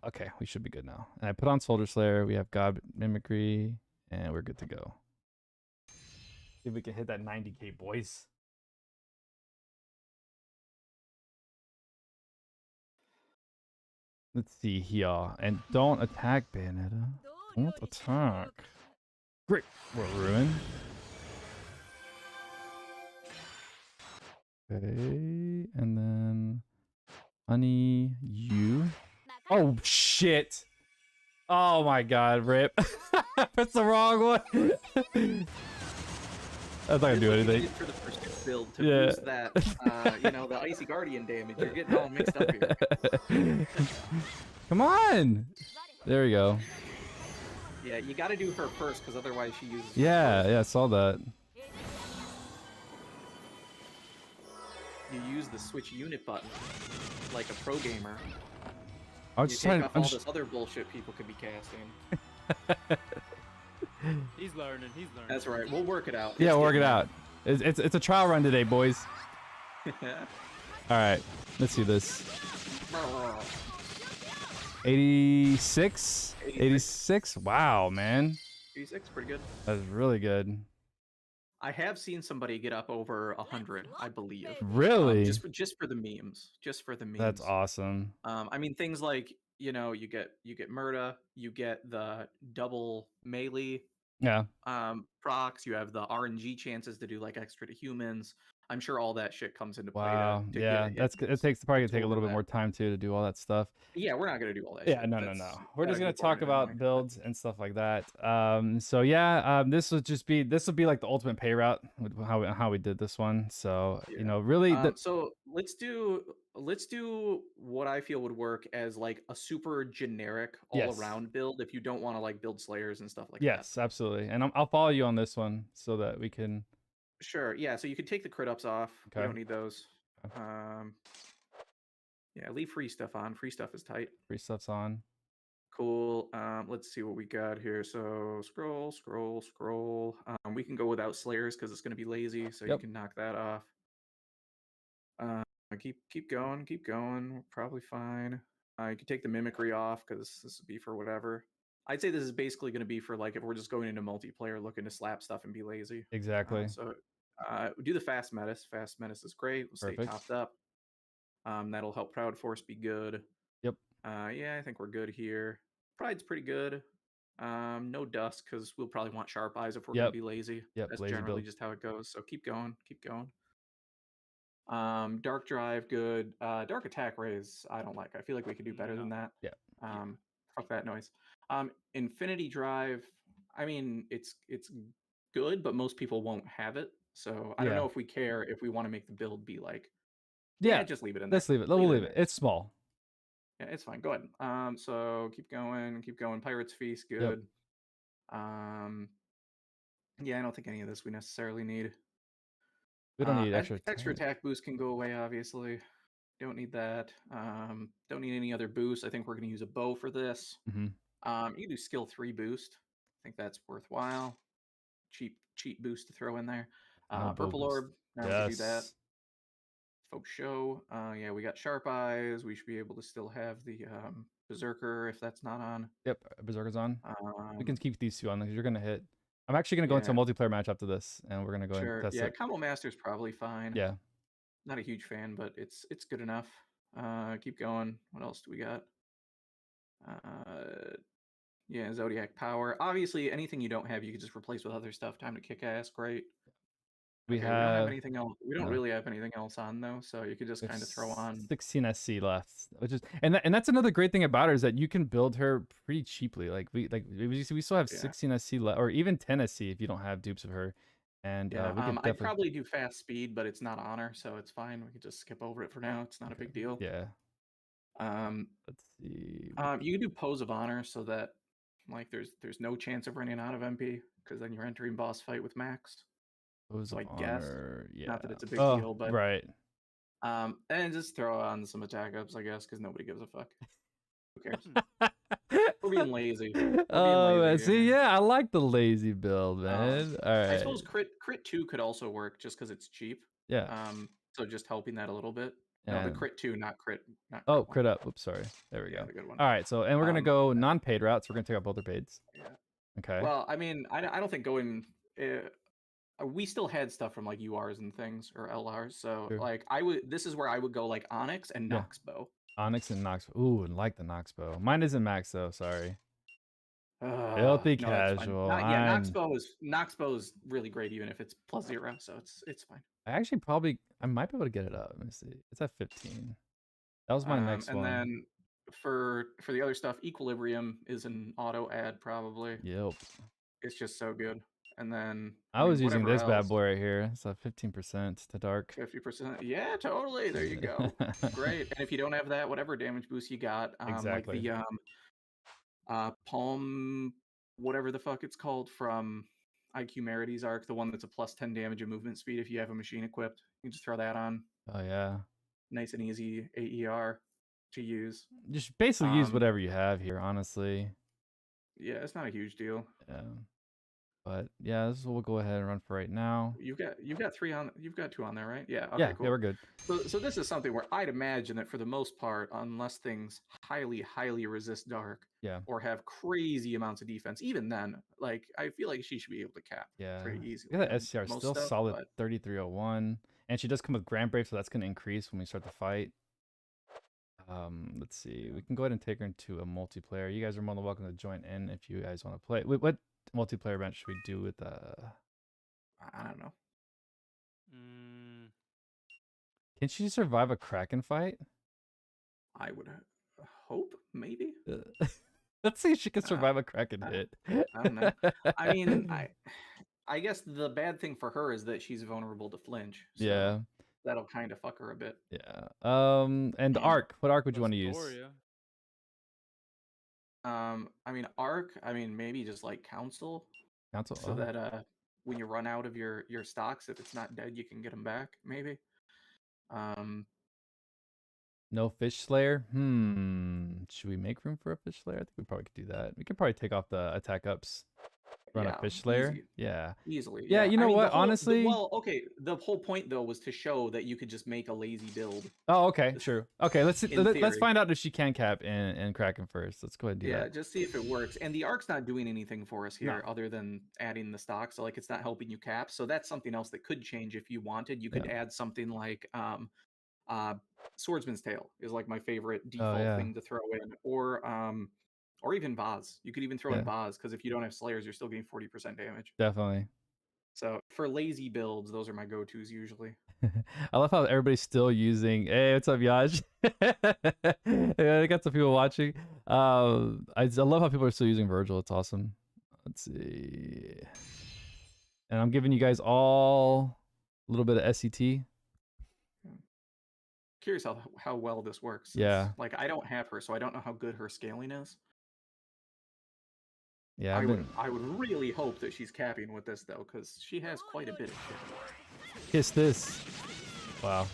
okay, we should be good now. And I put on Soldier Slayer. We have God Mimicry, and we're good to go. See if we can hit that 90K, boys. Let's see here. And don't attack, Bayonetta. Don't attack. Great. We're ruined. Okay, and then honey, you. Oh shit! Oh my god, rip! That's the wrong one. That's not gonna do anything. For the first build to Yeah. boost that, the Icy Guardian damage. You're getting all mixed up here. Come on! There we go. Yeah, you got to do her first because otherwise she uses. Yeah, I saw that. You use the switch unit button like a pro gamer. I was You just take trying. off all this other bullshit people could be casting. He's learning. That's right. We'll work it out. Yeah, It's work it getting out. It's a trial run today, boys. there. All right, let's see this. 86? 86? Wow, man. 86, pretty good. That's really good. I have seen somebody get up over 100, I believe. Really? Just for the memes. Just for the memes. That's awesome. I mean, things like you get Murda, you get the double melee Yeah. procs, you have the RNG chances to do like extra to humans. I'm sure all that shit comes into play. Wow. To Yeah. get a hit. It takes probably gonna take a Total little bit that. more time too to do all that stuff. Yeah, we're not gonna do all that. Yeah, shit. no. We're just gonna gotta get talk going about anyway. builds and stuff like that. So yeah, this will be like the ultimate pay route with how we did this one. So Yeah. really, So let's do what I feel would work as like a super generic all Yes. around build if you don't want to like build slayers and stuff like that. Yes, absolutely. And I'll follow you on this one so that we can. Sure. Yeah. So you could take the crit ups off. We Okay. don't need those. Okay. Yeah. Leave free stuff on. Free stuff is tight. Free stuff's on. Cool. Let's see what we got here. So scroll. We can go without slayers because it's going to be lazy, so you Yep. can knock that off. Keep going. We're probably fine. You can take the mimicry off because this would be for whatever. I'd say this is basically going to be for like if we're just going into multiplayer looking to slap stuff and be lazy. Exactly. Do the fast menace. Fast menace is great. We'll stay Perfect. topped up. That'll help Proud Force be good. Yep. Yeah, I think we're good here. Pride's pretty good. No dust because we'll probably want sharp eyes if we're gonna be lazy. Yep. That's Lazy generally build. just how it goes. So keep going. Dark drive, good. Dark attack raise, I don't like. I feel like we could do better than that. Yeah. Fuck that noise. Infinity drive, I mean, it's good, but most people won't have it. So I don't know if we care if we want to make the build be like, yeah, just leave it in there. Let's leave it. We'll leave it. It's small. Yeah, it's fine. Go ahead. So keep going. Pirate's Feast, good. Yep. Yeah, I don't think any of this we necessarily need. We don't need extra attack boost can go away, obviously. Don't need that. Don't need any other boosts. I think we're going to use a bow for this. Mm-hmm. You can do skill 3 boost. I think that's worthwhile. Cheap boost to throw in there. Purple orb. Now we can do that. Folks show. Yeah, we got sharp eyes. We should be able to still have the berserker if that's not on. Yep, berserker's on. We can keep these two on because you're gonna hit. I'm actually gonna go into a multiplayer match after this, and we're gonna go and test it. Yeah, combo master's probably fine. Yeah. Not a huge fan, but it's good enough. Keep going. What else do we got? Yeah, Zodiac power. Obviously, anything you don't have, you can just replace with other stuff. Time to kick ass. Great. We don't have anything else. We don't really have anything else on though, so you could just kind of throw on 16 SC left, which is and that's another great thing about her is that you can build her pretty cheaply. Like we still have 16 SC left, or even 10 SC if you don't have dupes of her. And we can definitely... I'd probably do fast speed, but it's not honor, so it's fine. We could just skip over it for now. It's not a big deal. Yeah. Let's see. You can do pose of honor so that like there's no chance of running out of MP because then you're entering boss fight with max. So I guess. Yeah. Not that it's a big deal, but right. And just throw on some attack ups, I guess, because nobody gives a fuck. Who cares? We're being lazy. See, yeah, I like the lazy build, man. All right. I suppose crit 2 could also work just because it's cheap. Yeah. So just helping that a little bit. No, the crit 2, not crit. Crit up. Oops, sorry. There we go. The good one. All right, so and we're gonna go non-paid routes. We're gonna take out both our paids. Yeah. Okay. Well, I mean, I don't think going. We still had stuff from like URs and things or LRs, so like this is where I would go like Onyx and Nox bow. Onyx and Nox. Ooh, and like the Nox bow. Mine isn't max though. Sorry. Filthy casual. Yeah, Nox bow is really great even if it's +0, so it's fine. I might be able to get it up. Let me see. It's at 15. That was my next one. And then for the other stuff, Equilibrium is an auto add probably. Yep. It's just so good. And then I was using this bad boy right here. It's at 15% to dark. 50%. Yeah, totally. There you go. Great. And if you don't have that, whatever damage boost you got, exactly. Like the Palm, whatever the fuck it's called from IQ Merity's arc, the one that's a +10 damage and movement speed if you have a machine equipped. You can just throw that on. Oh yeah. Nice and easy AER to use. Just basically use whatever you have here, honestly. Yeah, it's not a huge deal. Yeah. But yeah, this is what we'll go ahead and run for right now. You've got 2 on there, right? Yeah. Okay, cool. Yeah, we're good. So this is something where I'd imagine that for the most part, unless things highly resist dark, or have crazy amounts of defense, even then, like I feel like she should be able to cap pretty easily. Look at that SCR, still solid 3301, and she does come with Grand Brave, so that's going to increase when we start the fight. Let's see. We can go ahead and take her into a multiplayer. You guys are more than welcome to join in if you guys want to play. What multiplayer match should we do with I don't know. Can she survive a Kraken fight? I would hope, maybe. Let's see if she can survive a Kraken hit. I don't know. I mean, I guess the bad thing for her is that she's vulnerable to flinch. So. Yeah. that'll kind of fuck her a bit. Yeah. And the And arc. What arc would you want to use? Astoria. I mean, arc. I mean, maybe just like council, Council. so Oh. that when you run out of your stocks, if it's not dead, you can get them back. Maybe. No fish slayer. Should we make room for a fish slayer? I think we probably could do that. We could probably take off the attack ups. Run a Yeah, fish slayer. easy. Yeah. Easily. Yeah, you know I mean, what? Honestly. well, okay. The whole point though was to show that you could just make a lazy build. Oh, okay, true. Okay, let's theory. find out if she can cap and Kraken first. Let's go ahead and do Yeah, that. just see if it works. And the arc's not doing anything for us here other than adding the stock. So like it's not helping you cap. So that's something else that could change if you wanted. You could add something like Swordsman's Tail is like my favorite default thing to throw in. Or even Vaz. You could even throw in Vaz, because if you don't have Slayers, you're still getting 40% damage. Definitely. So for lazy builds, those are my go-tos usually. I love how everybody's still using. Hey, what's up, Yaj? I got some people watching. I love how people are still using Virgil. It's awesome. Let's see. And I'm giving you guys all a little bit of SET. Curious how well this works. Yeah. Like I don't have her, so I don't know how good her scaling is. Yeah, I would really hope that she's capping with this though, because she has quite a bit of shit. Kiss this. Wow.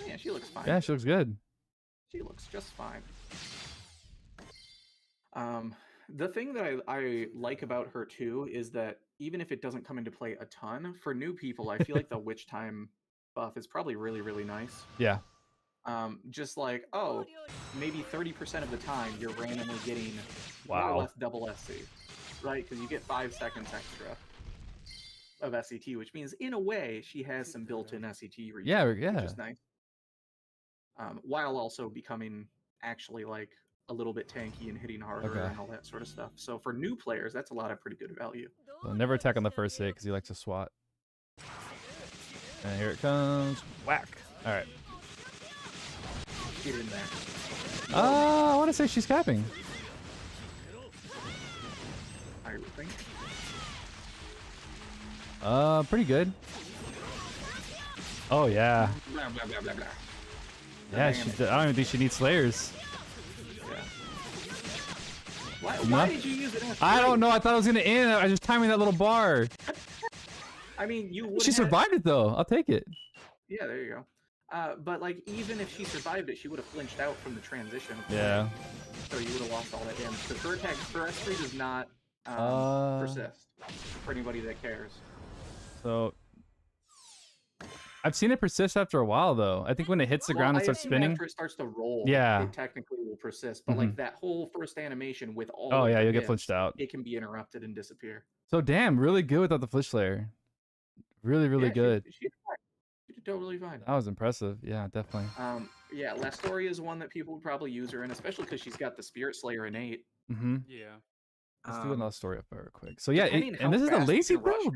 Yeah, she looks fine. Yeah, she looks good. She looks just fine. The thing that I like about her too is that even if it doesn't come into play a ton, for new people, I feel like the Witch Time buff is probably really, really nice. Yeah. Just like, oh, maybe 30% of the time you're randomly getting more or less double SC, right? Because you get 5 seconds extra of SET, which means in a way she has some built-in SET reach, which is nice. While also becoming actually like a little bit tanky and hitting harder and all that sort of stuff. So for new players, that's a lot of pretty good value. So never attack on the first hit because he likes to swat. And here it comes. Whack. All right. Get in there. I want to say she's capping. I would think. Pretty good. Oh yeah. Blah, blah, blah, blah, blah. Yeah, I don't even think she needs Slayers. Yeah. Why did you use it? I don't know. I thought I was gonna end. I was just timing that little bar. I mean, you would. She survived it though. I'll take it. Yeah, there you go. But like, even if she survived it, she would have flinched out from the transition. Yeah. So you would have lost all that damage. Because her attack, her S3 does not persist. For anybody that cares. So I've seen it persist after a while though. I think when it hits the ground and starts spinning. After it starts to roll, yeah, it technically will persist. But like that whole first animation with all oh yeah, you'll get flinched out. It can be interrupted and disappear. So damn, really good without the Flinch Slayer. Really, really good. She did totally fine. That was impressive. Yeah, definitely. Yeah, Lastoria is one that people would probably use her in, especially because she's got the Spirit Slayer innate. Yeah. Let's do another story up very quick. So yeah, and this is a lazy build.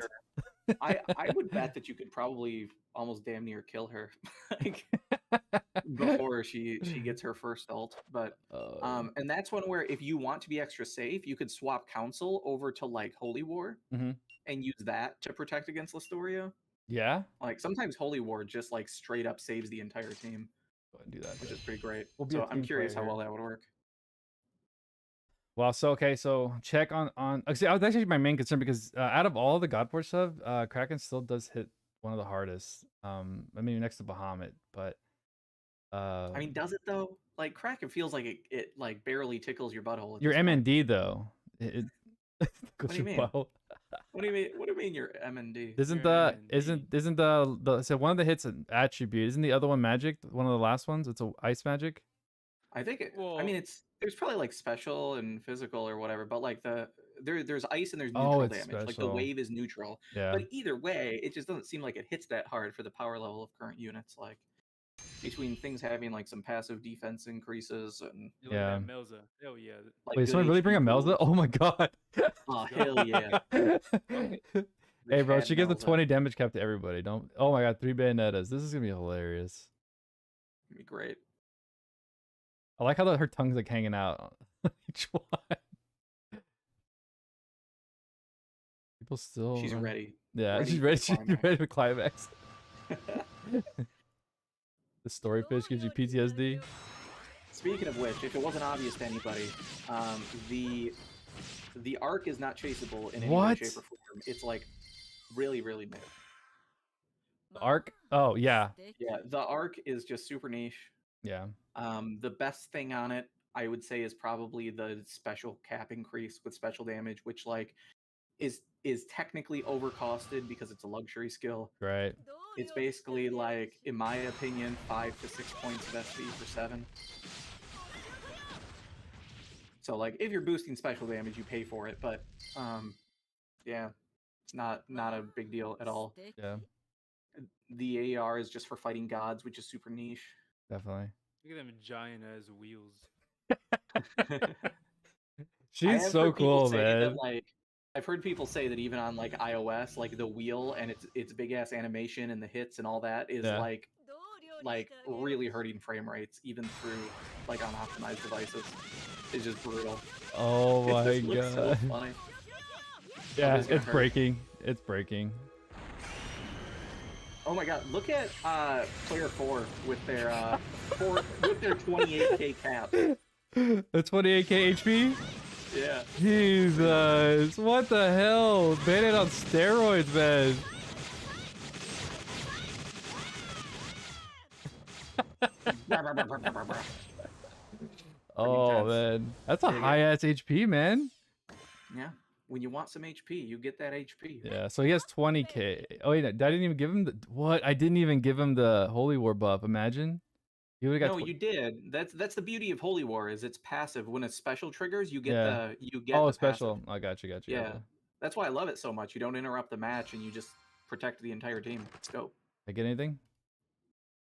I would bet that you could probably almost damn near kill her like, before she gets her first ult. But and that's one where if you want to be extra safe, you could swap Council over to like Holy War and use that to protect against Lastoria. Yeah. Like sometimes Holy War just like straight up saves the entire team. Go ahead and do that. Which is pretty great. So I'm curious how well that would work. Well, so okay, so check on. See, that was actually my main concern because out of all the God Force stuff, Kraken still does hit one of the hardest. I mean, next to Bahamut, but. I mean, does it though? Like Kraken feels like it like barely tickles your butthole. Your MND though. It what do you mean? What do you mean? What do you mean your MND? Isn't the so one of the hits an attribute? Isn't the other one magic? One of the last ones, it's a ice magic. I think it. Well, I mean, there's probably like special and physical or whatever, but like there's ice and there's neutral damage. Special. Like the wave is neutral. Yeah. But either way, it just doesn't seem like it hits that hard for the power level of current units. Like between things having like some passive defense increases and yeah, Melza. Hell yeah. Like, wait, someone really bring a Melza? Oh my god. Oh hell yeah. Hey bro, she gives a 20 damage cap to everybody. Don't. Oh my god, 3 Bayonettas. This is gonna be hilarious. It'd be great. I like how her tongue's like hanging out on each one. People still. She's ready. Yeah, she's ready. She's ready for Climax. The story fish gives you PTSD. Speaking of which, if it wasn't obvious to anybody, the arc is not chaseable in any way, What? shape, or form. It's like really, really mid. The arc? Oh yeah, Yeah, the arc is just super niche. yeah. The best thing on it, I would say, is probably the special cap increase with special damage, which like is technically overcosted because it's a luxury skill. Right. It's basically like, in my opinion, 5 to 6 points of SP for 7. So like, if you're boosting special damage, you pay for it. But yeah, it's not a big deal at all. Yeah, The AR is just for fighting gods, which is super niche. definitely. Look at them giant ass wheels. She's have so heard people cool, say man. that, like, I've heard people say that even on like iOS, like the wheel and its big ass animation and the hits and all that is Yeah. like really hurting frame rates even through like unoptimized devices. It's just brutal. Oh my It just looks so god. funny. Yeah, It's gonna it's hurt. breaking. It's breaking. Oh my god, look at player 4 with their 28k cap. The 28k HP? Yeah. Jesus, what the hell? Bayonetta on steroids, man. Oh intense. man, that's a Dig it. high ass HP, man. Yeah. When you want some HP, you get that HP. Yeah, so he has 20k. Oh wait, I didn't even give him the what? I didn't even give him the Holy War buff. Imagine. He would have got. No, you did. That's the beauty of Holy War is it's passive. When a special triggers, you get Yeah. the special. passive. I got you. Yeah. Okay. That's why I love it so much. You don't interrupt the match and you just protect the entire team. Let's go. I get anything?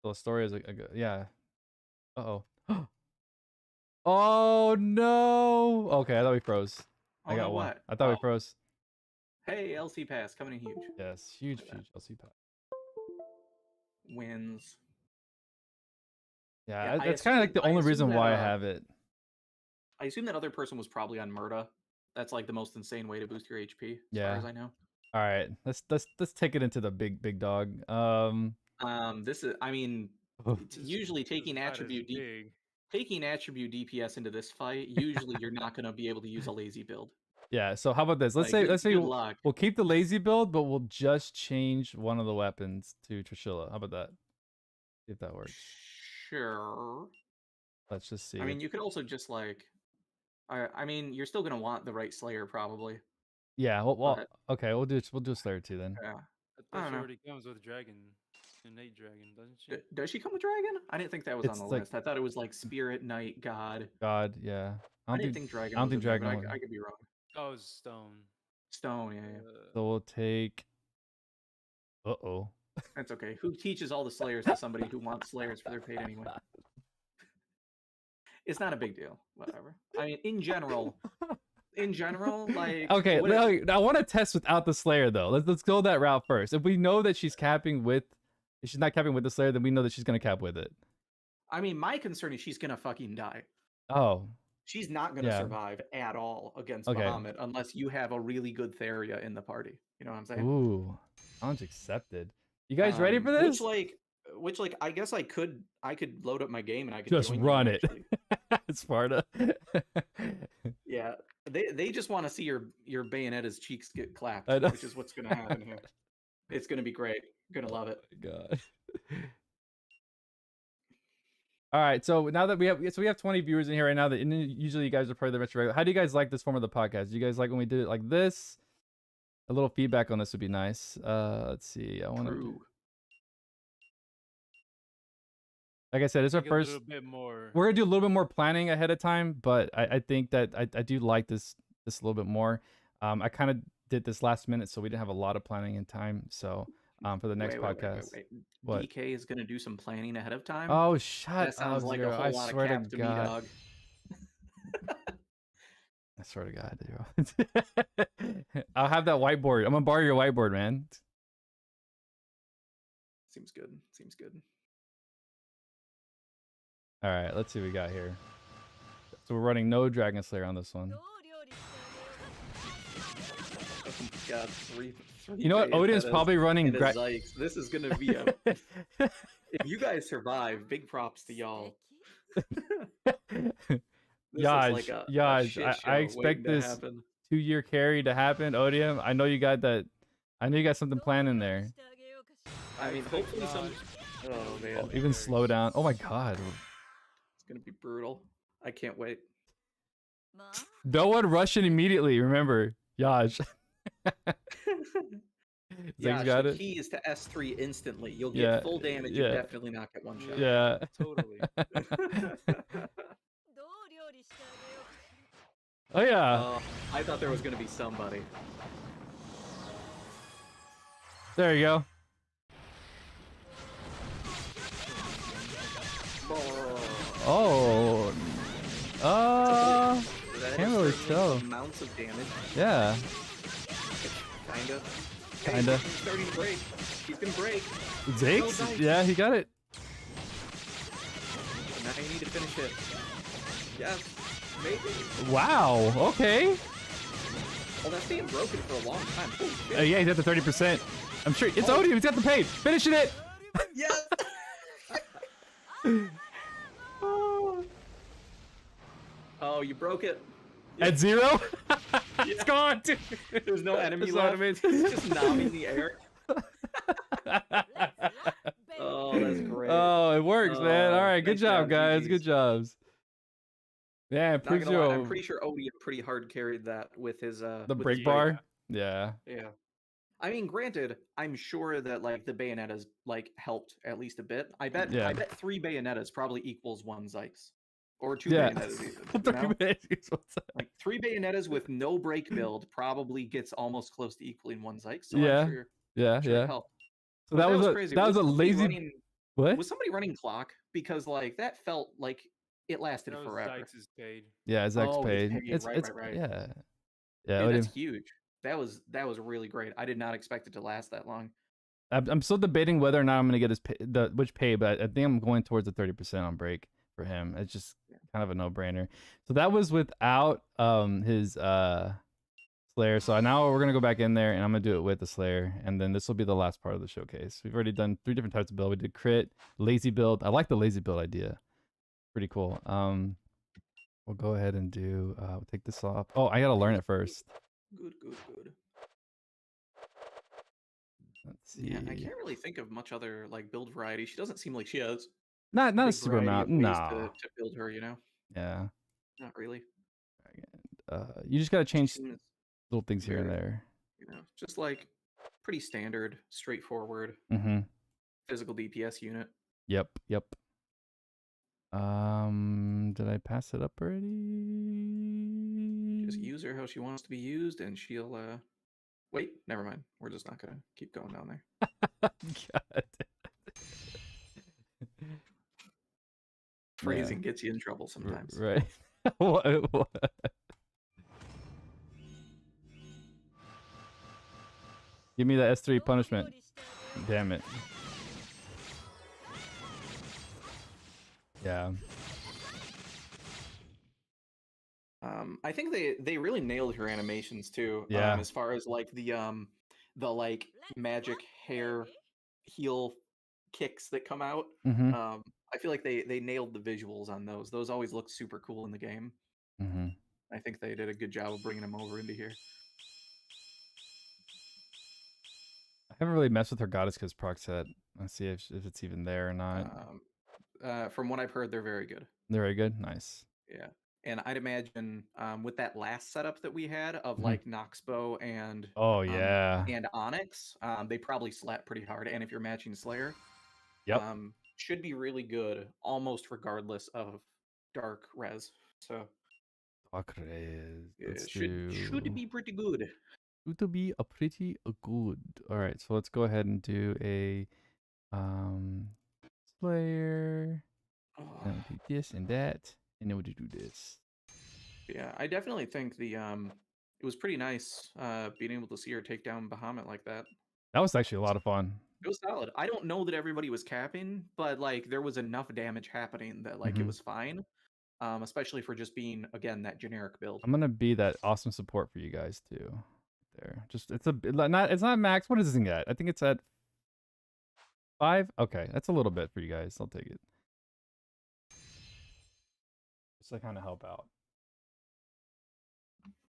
So the story is yeah. Uh oh. Oh no. Okay, I thought we froze. Oh, I got no, one. what? I thought we Oh. froze. Hey, LC pass coming in huge. Yes, huge, Look at huge LC pack. Wins. Yeah, Yeah, I that's kind of like the I only assume reason why I that, have it. I assume that other person was probably on Murda. That's like the most insane way to boost your HP, as Yeah. far as I know. All right, let's take it into the big dog. This is, I mean, it's usually taking Not as attribute big. taking attribute DPS into this fight. Usually, you're not going to be able to use a lazy build. Yeah. So how about this? Let's Like, say good luck. we'll keep the lazy build, but we'll just change one of the weapons to Trishula. How about that? See if that works. Sure. Let's just see. I mean, you could also just like, I mean, you're still gonna want the right Slayer probably. Yeah. Well, but- okay. We'll do Slayer 2 then. Yeah. I I thought don't she know. already comes with dragon, innate dragon, doesn't she? Does she come with dragon? I didn't think that was It's on the like- list. I thought it was like Spirit, Knight, God. God, yeah. I didn't think dragon. I don't was think in there, dragon but was. I could be wrong. Oh, it's stone. Stone, yeah. So we'll take. Uh-oh. That's okay. Who teaches all the Slayers to somebody who wants Slayers for their paid anyway? It's not a big deal. Whatever. I mean, in general, like. Okay, what if- I want to test without the Slayer though. Let's go that route first. If we know that she's capping with, if she's not capping with the Slayer, then we know that she's gonna cap with it. I mean, my concern is she's gonna fucking die. Oh, She's not gonna Yeah. survive at all against Okay. Bahamut unless you have a really good Theria in the party. You know what I'm saying? ooh, challenge accepted. You guys ready for this? Which like I guess I could load up my game and I could Just join you, run it. actually. Sparta. Yeah, they just want to see your Bayonetta's cheeks get clapped, I know. which is what's gonna happen here. It's gonna be great. Gonna love it. God. All right, so now that we have 20 viewers in here right now. That usually you guys are part of the retro regular. How do you guys like this form of the podcast? Do you guys like when we did it like this? A little feedback on this would be nice. Let's see. I want to. True. Like I said, it's our Think a first. little bit more. We're gonna do a little bit more planning ahead of time, but I think that I do like this a little bit more. I kind of did this last minute, so we didn't have a lot of planning in time. So for the next podcast. Wait. What? DK is gonna do some planning ahead of time. Oh, shut that sounds up, like Zero. a whole I lot swear of cap to to me, God. dog. I swear to God, Zero. I'll have that whiteboard. I'm gonna borrow your whiteboard, man. Seems good. Seems good. All right, let's see what we got here. So we're running no Dragon Slayer on this one. Oh my God, three You know what? days Odin's ahead of- probably running. in a Zykes. This is gonna be a If you guys survive, big props to y'all. This is like a shit I show waiting expect to this happen. 2-year carry to happen, Odium. I know you got that. I know you got something planned in there. I mean, expect hopefully some. Raj Oh man, Oh, even slow down. Oh my god. it's gonna be brutal. I can't wait. No one rushing immediately. Remember, Yaj. Yeah, Zig's got the it. key is to S3 instantly. You'll Yeah, get full damage. You yeah. definitely not get one shot. Yeah. Totally. Oh yeah. I thought there was gonna be somebody. There you go. Oh. Can't really tell. Amounts of damage. Yeah. Kinda. Kinda. He's starting to break. He's gonna break. Ziggs? Nice. Yeah, he got it. Now you need to finish it. Yes. Maybe. Wow. Okay. Well, that's being broken for a long time. Holy shit. Yeah, he's at the 30%. I'm sure it's Odium. He's got the pain. Finishing it. Yes. Oh, you broke it. At 0? It's gone. There's no enemy It's left. automated. He's just nodding the air. Oh, that's great. Oh, it works, man. All right, good nice job, job, guys. GGs. Good jobs. Yeah, it Not proves gonna lie, I'm you pretty sure Odie pretty hard carried that with his the with break his bar. Yeah. Yeah. I mean, granted, I'm sure that like the Bayonettas like helped at least a bit. I bet 3 Bayonettas probably equals 1 Zykes. Or 2 Yeah. Bayonettas even. 3 You know? minutes. Like 3 Bayonettas with no break build probably gets almost close to equaling 1 Zykes. So Yeah. I'm sure, Yeah, it helped. So But that was crazy. that was a somebody lazy what? Was somebody running clock? Because like that felt like it lasted That was forever. Zykes is paid. Yeah, Zach's Oh, paid. it's paid. It's Right. yeah. Yeah, Dude, Odium. that's huge. That was really great. I did not expect it to last that long. I'm still debating whether or not I'm gonna get his which pay, but I think I'm going towards the 30% on break for him. It's just kind of a no-brainer. So that was without his Slayer. So now we're gonna go back in there and I'm gonna do it with the Slayer, and then this will be the last part of the showcase. We've already done 3 different types of build. We did crit, lazy build. I like the lazy build idea. Pretty cool. We'll go ahead and do we'll take this off. Oh, I gotta learn it first. Good. Let's see. Yeah, I can't really think of much other like build variety. She doesn't seem like she has Not a big super variety amount. of ways No. to build her, you know? Yeah. Not really. You just gotta change Seems little things here and very- there. You know, just like pretty standard, straightforward Mm-hmm. physical DPS unit. Yep. Did I pass it up already? Just use her how she wants to be used, and she'll wait, never mind. We're just not gonna keep going down there. God. Phrasing gets you in trouble sometimes. Right. what? Give me that S3 punishment. Damn it. Yeah. I think they really nailed her animations too. Yeah. As far as like the like magic hair heel kicks that come out. Mm-hmm. I feel like they nailed the visuals on those. Those always look super cool in the game. Mm-hmm. I think they did a good job of bringing them over into here. I haven't really messed with her goddess kiss proc set. Let's see if it's even there or not. From what I've heard, they're very good. They're very good. Nice. Yeah, and I'd imagine with that last setup that we had of like Noxbow and Oh yeah. and Onyx, they probably slap pretty hard. And if you're matching Slayer, Yep. Should be really good, almost regardless of dark res. So should be pretty good. To be a pretty good. All right, so let's go ahead and do a Slayer. And we'll do this and that, and then we'll do this. Yeah, I definitely think the it was pretty nice being able to see her take down Bahamut like that. That was actually a lot of fun. It was solid. I don't know that everybody was capping, but like there was enough damage happening that like it was fine. Especially for just being again that generic build. I'm gonna be that awesome support for you guys too. There, just it's not max. What is this thing at? I think it's at 5? Okay, that's a little bit for you guys. I'll take it. Just to kind of help out.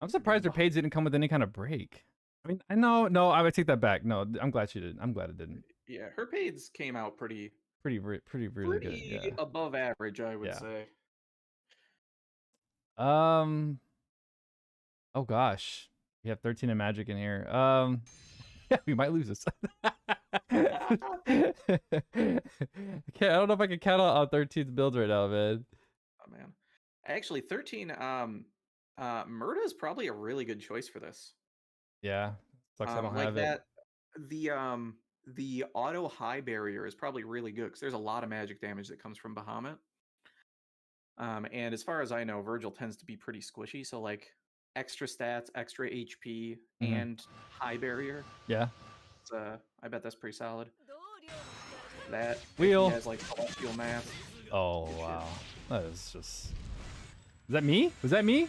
I'm surprised her page didn't come with any kind of break. I mean, I know, no, I would take that back. No, I'm glad she didn't. I'm glad it didn't. Yeah, her paids came out pretty Really good. Yeah. above average, I would say. Oh gosh, we have 13 in magic in here. Yeah, we might lose this. I don't know if I can count on 13 builds right now, man. Oh man, actually 13. Murda is probably a really good choice for this. Yeah, sucks I don't like have that. it. The auto high barrier is probably really good because there's a lot of magic damage that comes from Bahamut. And as far as I know, Virgil tends to be pretty squishy. So like extra stats, extra HP, and high barrier. Yeah. I bet that's pretty solid. That wheel has like celestial mass. Oh wow, that is just. Is that me? Was that me?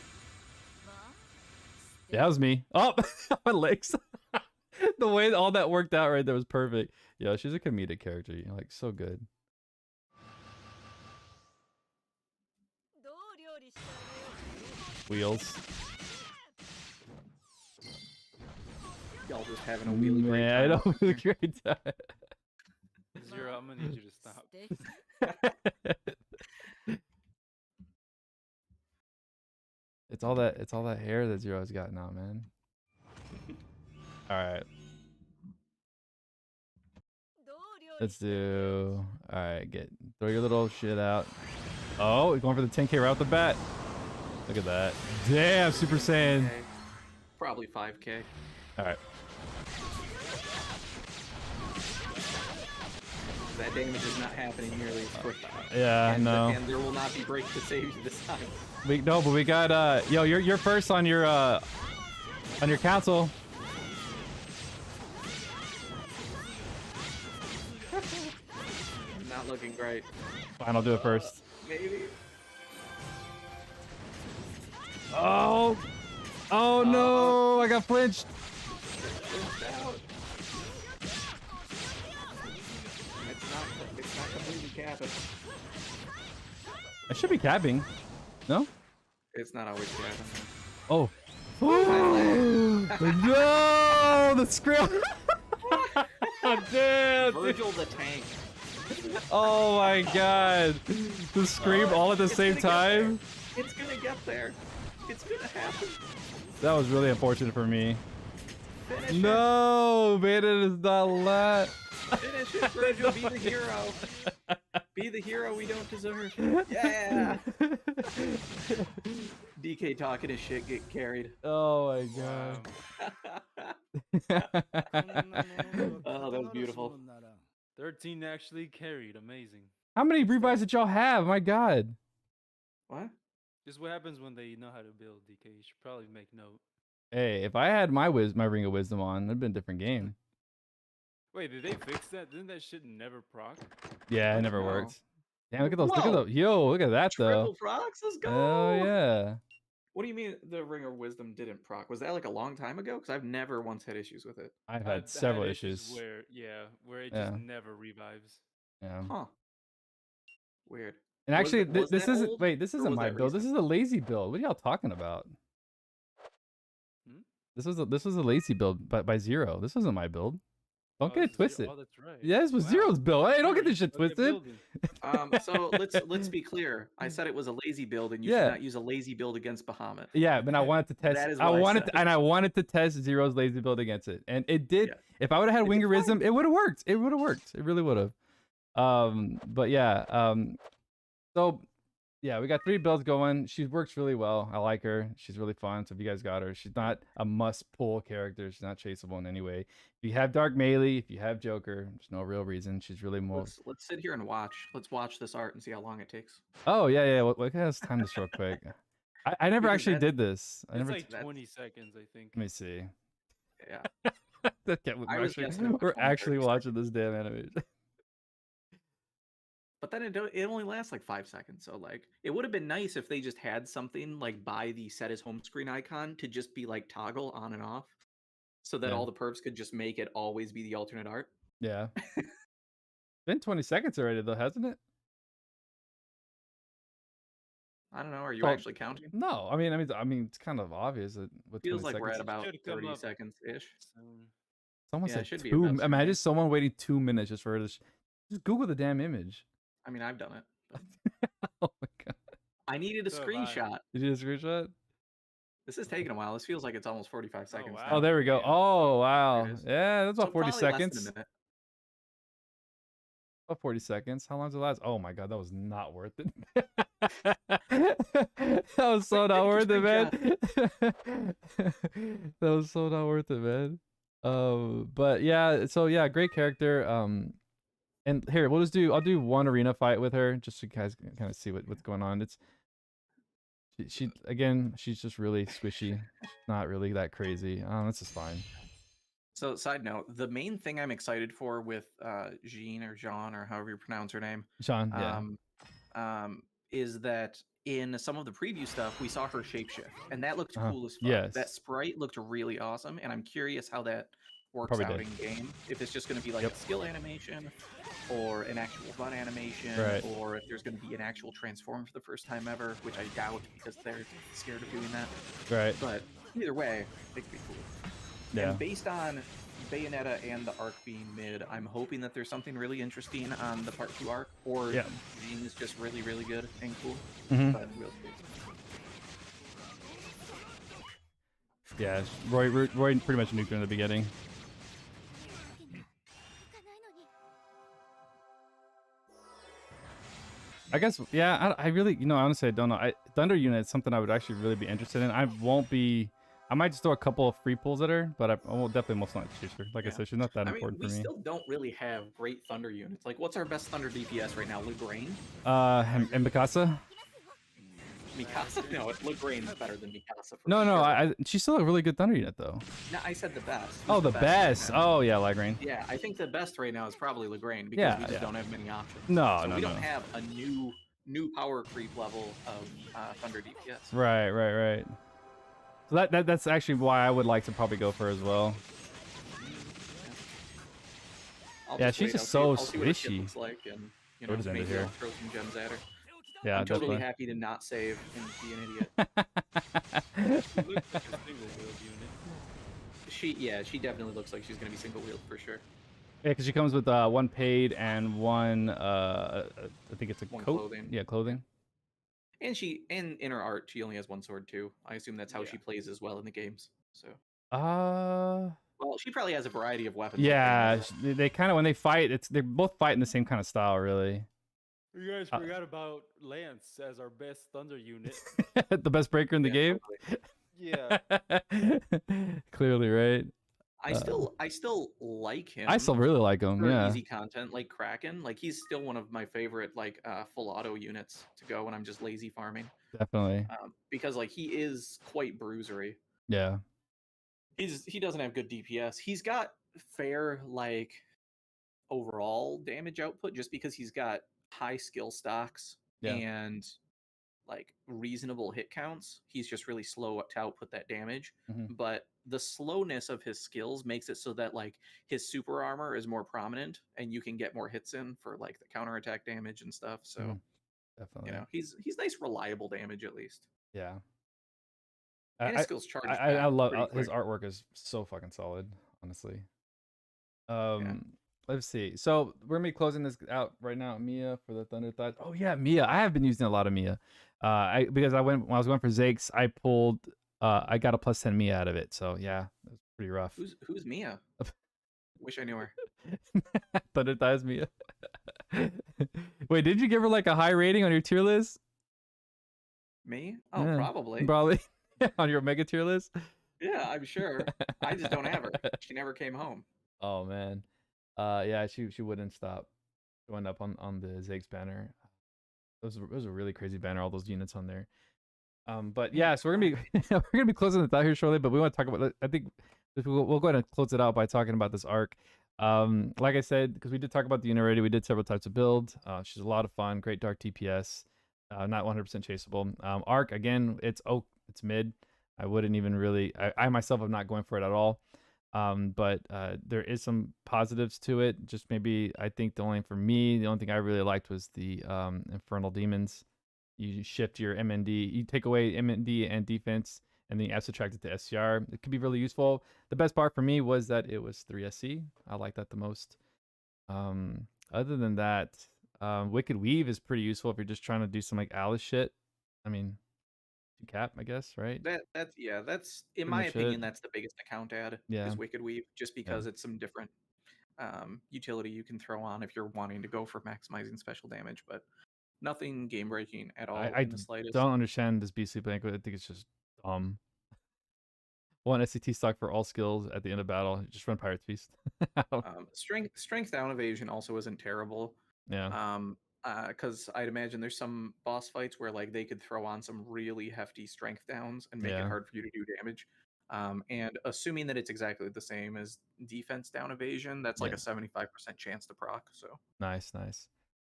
Yeah, that was me. Oh, my legs. The way all that worked out right there was perfect. Yeah, she's a comedic character. You know, like so good. Wheels. Y'all just having a really great Man, time. I know, really great time. Zero, I'm gonna need you to stop. It's all that hair that Zero's got now, man. All right. Let's do. All right, throw your little shit out. Oh, we're going for the 10K right off the bat. Look at that. Damn, Super Saiyan. Okay. Probably 5K. All right. That damage is not happening nearly as quick. Yeah, no. And there will not be break to save you this time. No, but we got yo, you're first on your council. Not looking great. Fine, I'll do it first. Maybe. Oh no, I got flinched. It's not completely capping. I should be capping. No? It's not always capping. Oh. No, the scrim. Damn. Virgil the tank. Oh my god. The scream all at the same time. It's gonna get there. It's gonna happen. That was really unfortunate for me. Finish no, Bayonetta is not lat. Finish it, Virgil. Be the hero. Be the hero we don't deserve. Yeah. DK talking his shit, get carried. Oh my god. Oh, that was beautiful. 13 actually carried. Amazing. How many revives did y'all have? My god. What? Just what happens when they know how to build, DK. You should probably make note. Hey, if I had my Ring of Wisdom on, it'd been a different game. Wait, did they fix that? Didn't that shit never proc? Yeah, it never worked. Damn, look at those. Look at those. Yo, look at that though. Triple procs, let's go. Oh yeah. What do you mean the Ring of Wisdom didn't proc? Was that like a long time ago? Because I've never once had issues with it. I've had several issues. Where it just never revives. Yeah. Huh. Weird. And actually, this isn't. Wait, this isn't my build. This is a lazy build. What are y'all talking about? Hmm? This was a lazy build by Zero. This wasn't my build. Don't get it twisted. Oh, that's right. Yeah, this was Zero's build. Hey, don't get this shit twisted. So let's be clear. I said it was a lazy build, and you should not use a lazy build against Bahamut. Yeah, but I wanted to test. I wanted to test Zero's lazy build against it, and it did. Yeah. If I would have had Wingerism, it would have worked. It would have worked. It really would have. But yeah. So yeah, we got 3 builds going. She works really well. I like her. She's really fun. So if you guys got her, she's not a must-pull character. She's not chaseable in any way. If you have Dark Melee, if you have Joker, there's no real reason. She's really more. Let's sit here and watch. Let's watch this art and see how long it takes. Oh yeah. What has time this real quick? I never actually did this. It's like 20 seconds, I think. Let me see. Yeah. We're actually watching this damn animation. But then it only lasts like 5 seconds. So like it would have been nice if they just had something like by the set as home screen icon to just be like toggle on and off, so that all the perps could just make it always be the alternate art. Yeah. been 20 seconds already though, hasn't it? I don't know. Are you So- actually counting? No, I mean, it's kind of obvious that with Feels 20 like we're at seconds. about Should come 30 up seconds ish. soon. Someone Yeah, said it should be 2. about soon, Imagine yeah. someone waiting 2 minutes just for her to. Just Google the damn image. I mean, I've done it. But Oh my god! I needed a So have I. screenshot. Did you get a screenshot? This is taking a while. This feels like it's almost 45 seconds. wow. Oh, now. there we go. Damn. Oh wow! There it is. Yeah, that's So about 40 probably less than seconds. a minute. About 40 seconds. How long does it last? Oh my god, that was not worth it. That was so Quick, not take a worth it, man. That was so not worth it, man. But yeah, so yeah, great character. And here I'll do one arena fight with her just so you guys can kind of see what's going on. It's she again, she's just really squishy. Not really that crazy. This is fine. So, side note, the main thing I'm excited for with Jean or Jean or however you pronounce her name, Sean, yeah. Is that in some of the preview stuff we saw her shapeshift, and that looked cool as fuck. Yes. That sprite looked really awesome, and I'm curious how that works Probably out did. in game. If it's just going to be like Yep. a skill animation, or an actual run animation, Right. or if there's going to be an actual transform for the first time ever, which I doubt because they're scared of doing that. Right. But either way, it could be cool. Yeah. And based on Bayonetta and the arc being mid, I'm hoping that there's something really interesting on the part 2 arc, or Yeah. Jean is just really, really good and cool. Mhm. But we'll see. Yeah, Roy pretty much nuked her in the beginning. I guess, yeah, I really, honestly, I don't know. Thunder Unit is something I would actually really be interested in. I might just throw a couple of free pulls at her, but I will definitely most not chase her. Like I Yeah. said, she's not that I mean, important we for me. still don't really have great Thunder units. Like, what's our best Thunder DPS right now? Lugrain? And Mikasa? Mikasa? No, Lugrain's better than Mikasa. For No, sure. she's still a really good Thunder Unit, though. No, I said the best. Oh, Who's the best. right now? Oh, yeah, Lagrain. Yeah, I think the best right now is probably Lugrain because Yeah, we just yeah. don't have many options. No, So no, we no. don't have a new power creep level of Thunder DPS. Right. So that's actually why I would like to probably go for her as well. I'll Yeah, just she's wait. just I'll so see what her kit squishy. looks like, and We'll just end it maybe here. I'll throw some gems at her. Yeah, I'm totally definitely. happy to not save and be an idiot. She looks like a single wheeled unit. She definitely looks like she's gonna be single wheeled for sure. Yeah, because she comes with one paid and one, I think it's a One coat. clothing. Yeah, clothing. And in her art, she only has one sword too. I assume that's how she Yeah. plays as well in the games. So, Uh, well, she probably has a variety of weapons. yeah, they kind of, when they fight, they both fight in the same kind of style, really. You guys Uh, forgot about Lance as our best Thunder unit. The best breaker in the game. Yeah. Clearly, right? I still like him. I still really like him. for Yeah, easy content like Kraken. Like he's still one of my favorite full auto units to go when I'm just lazy farming. definitely. Because like he is quite bruisery. Yeah, He doesn't have good DPS. He's got fair like overall damage output just because he's got high skill stocks Yeah. and like reasonable hit counts. He's just really slow to output that damage. Mhm. But the slowness of his skills makes it so that like his super armor is more prominent and you can get more hits in for like the counterattack damage and stuff. So Mhm. definitely. he's nice reliable damage at least. Yeah. And his skills charge. I back love pretty his quick. artwork is so fucking solid, honestly. Let's see. So we're gonna be closing this out right now. Mia for the Thunder Thought. Oh yeah, Mia. I have been using a lot of Mia. Because when I was going for Zakes, I pulled I got a +10 Mia out of it. So yeah, it was pretty rough. Who's Mia? Wish I knew her. Thunder Thighs Mia. Wait, did you give her like a high rating on your tier list? Me? Oh, Yeah, probably. Probably on your mega tier list. Yeah, I'm sure. I just don't have her. She never came home. Oh man, yeah, she wouldn't stop going up on the Ziggs banner. It was a really crazy banner, all those units on there. But yeah, so we're gonna be we're gonna be closing it out here shortly. But we want to talk about. I think we'll go ahead and close it out by talking about this arc. Like I said, because we did talk about the unit already, we did several types of build. She's a lot of fun, great dark TPS, not 100% chaseable. Arc again, it's mid. I wouldn't even really. I myself am not going for it at all. But there is some positives to it. Just maybe I think the only thing I really liked was the Infernal Demons. You shift your MND, you take away MND and defense, and then you subtract it to SCR. It could be really useful. The best part for me was that it was 3 SC. I like that the most. Other than that, Wicked Weave is pretty useful if you're just trying to do some like Alice shit. I mean, cap, I guess, right? That's in Pretty my much opinion, it. that's the biggest account add Yeah. is Wicked Weave, just because it's some different utility you can throw on if you're wanting to go for maximizing special damage, but nothing game breaking at all I in the slightest. don't understand this BC banquet. I think it's just dumb. One SCT stock for all skills at the end of battle. Just run Pirate's Feast. Strength down evasion also isn't terrible. Yeah. Because I'd imagine there's some boss fights where like they could throw on some really hefty strength downs and make it Yeah. hard for you to do damage. And assuming that it's exactly the same as defense down evasion, that's like Yeah. a 75% chance to proc. So Nice.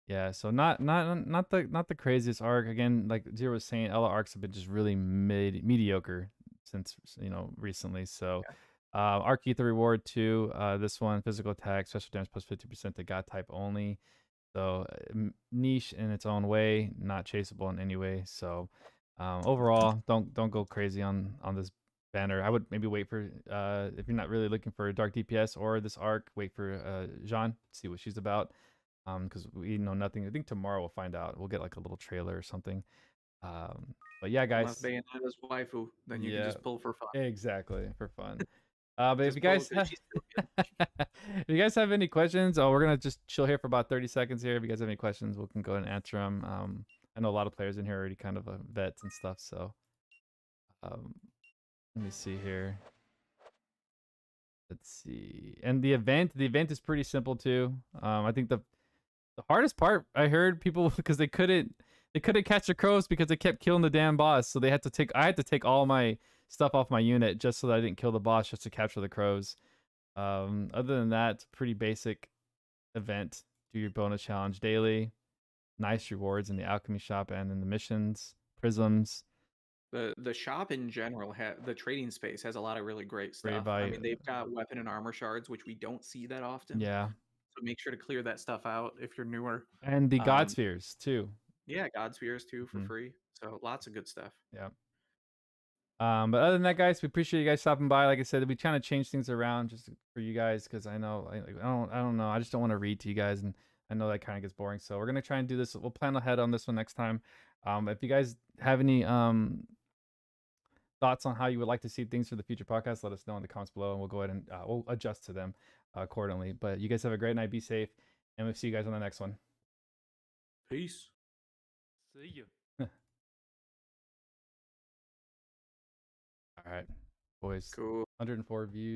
Yeah, so not the craziest arc. Again, like Zero was saying, Ella arcs have been just really mediocre since recently. So arc ether reward 2, this one, physical attack, special damage plus 50% to god type only. So niche in its own way, not chaseable in any way. So overall, don't go crazy on this banner. I would maybe wait for if you're not really looking for a dark DPS or this arc, wait for Jean, see what she's about. Because we know nothing. I think tomorrow we'll find out. We'll get like a little trailer or something. But yeah, unless guys. Bayonetta's waifu, then you can just pull for fun. Exactly, for fun. But if Just you pull guys 'cause she's still good. if you guys have any questions, we're gonna just chill here for about 30 seconds here. If you guys have any questions, we can go ahead and answer them. I know a lot of players in here are already kind of vets and stuff, so let me see here. Let's see. And the event is pretty simple too. I think the hardest part, I heard people because they couldn't catch the crows because they kept killing the damn boss. So I had to take all my stuff off my unit just so that I didn't kill the boss, just to capture the crows. Other than that, it's a pretty basic event. Do your bonus challenge daily. Nice rewards in the alchemy shop and in the missions. Prisms. The shop in general, the trading space has a lot of really great Great stuff. I value. mean, they've got weapon and armor shards, which we don't see that often. Yeah. So make sure to clear that stuff out if you're newer. And the God Spheres too. Yeah, God Spheres too for free. So lots of good stuff. Yeah. But other than that, guys, we appreciate you guys stopping by. Like I said, we trying to change things around just for you guys because I know I don't know. I just don't want to read to you guys, and I know that kind of gets boring. So we're gonna try and do this. We'll plan ahead on this one next time. If you guys have any thoughts on how you would like to see things for the future podcast, let us know in the comments below, and we'll go ahead and we'll adjust to them accordingly. But you guys have a great night. Be safe, and we'll see you guys on the next one. Peace. See you. All right, boys. Cool. 104 views.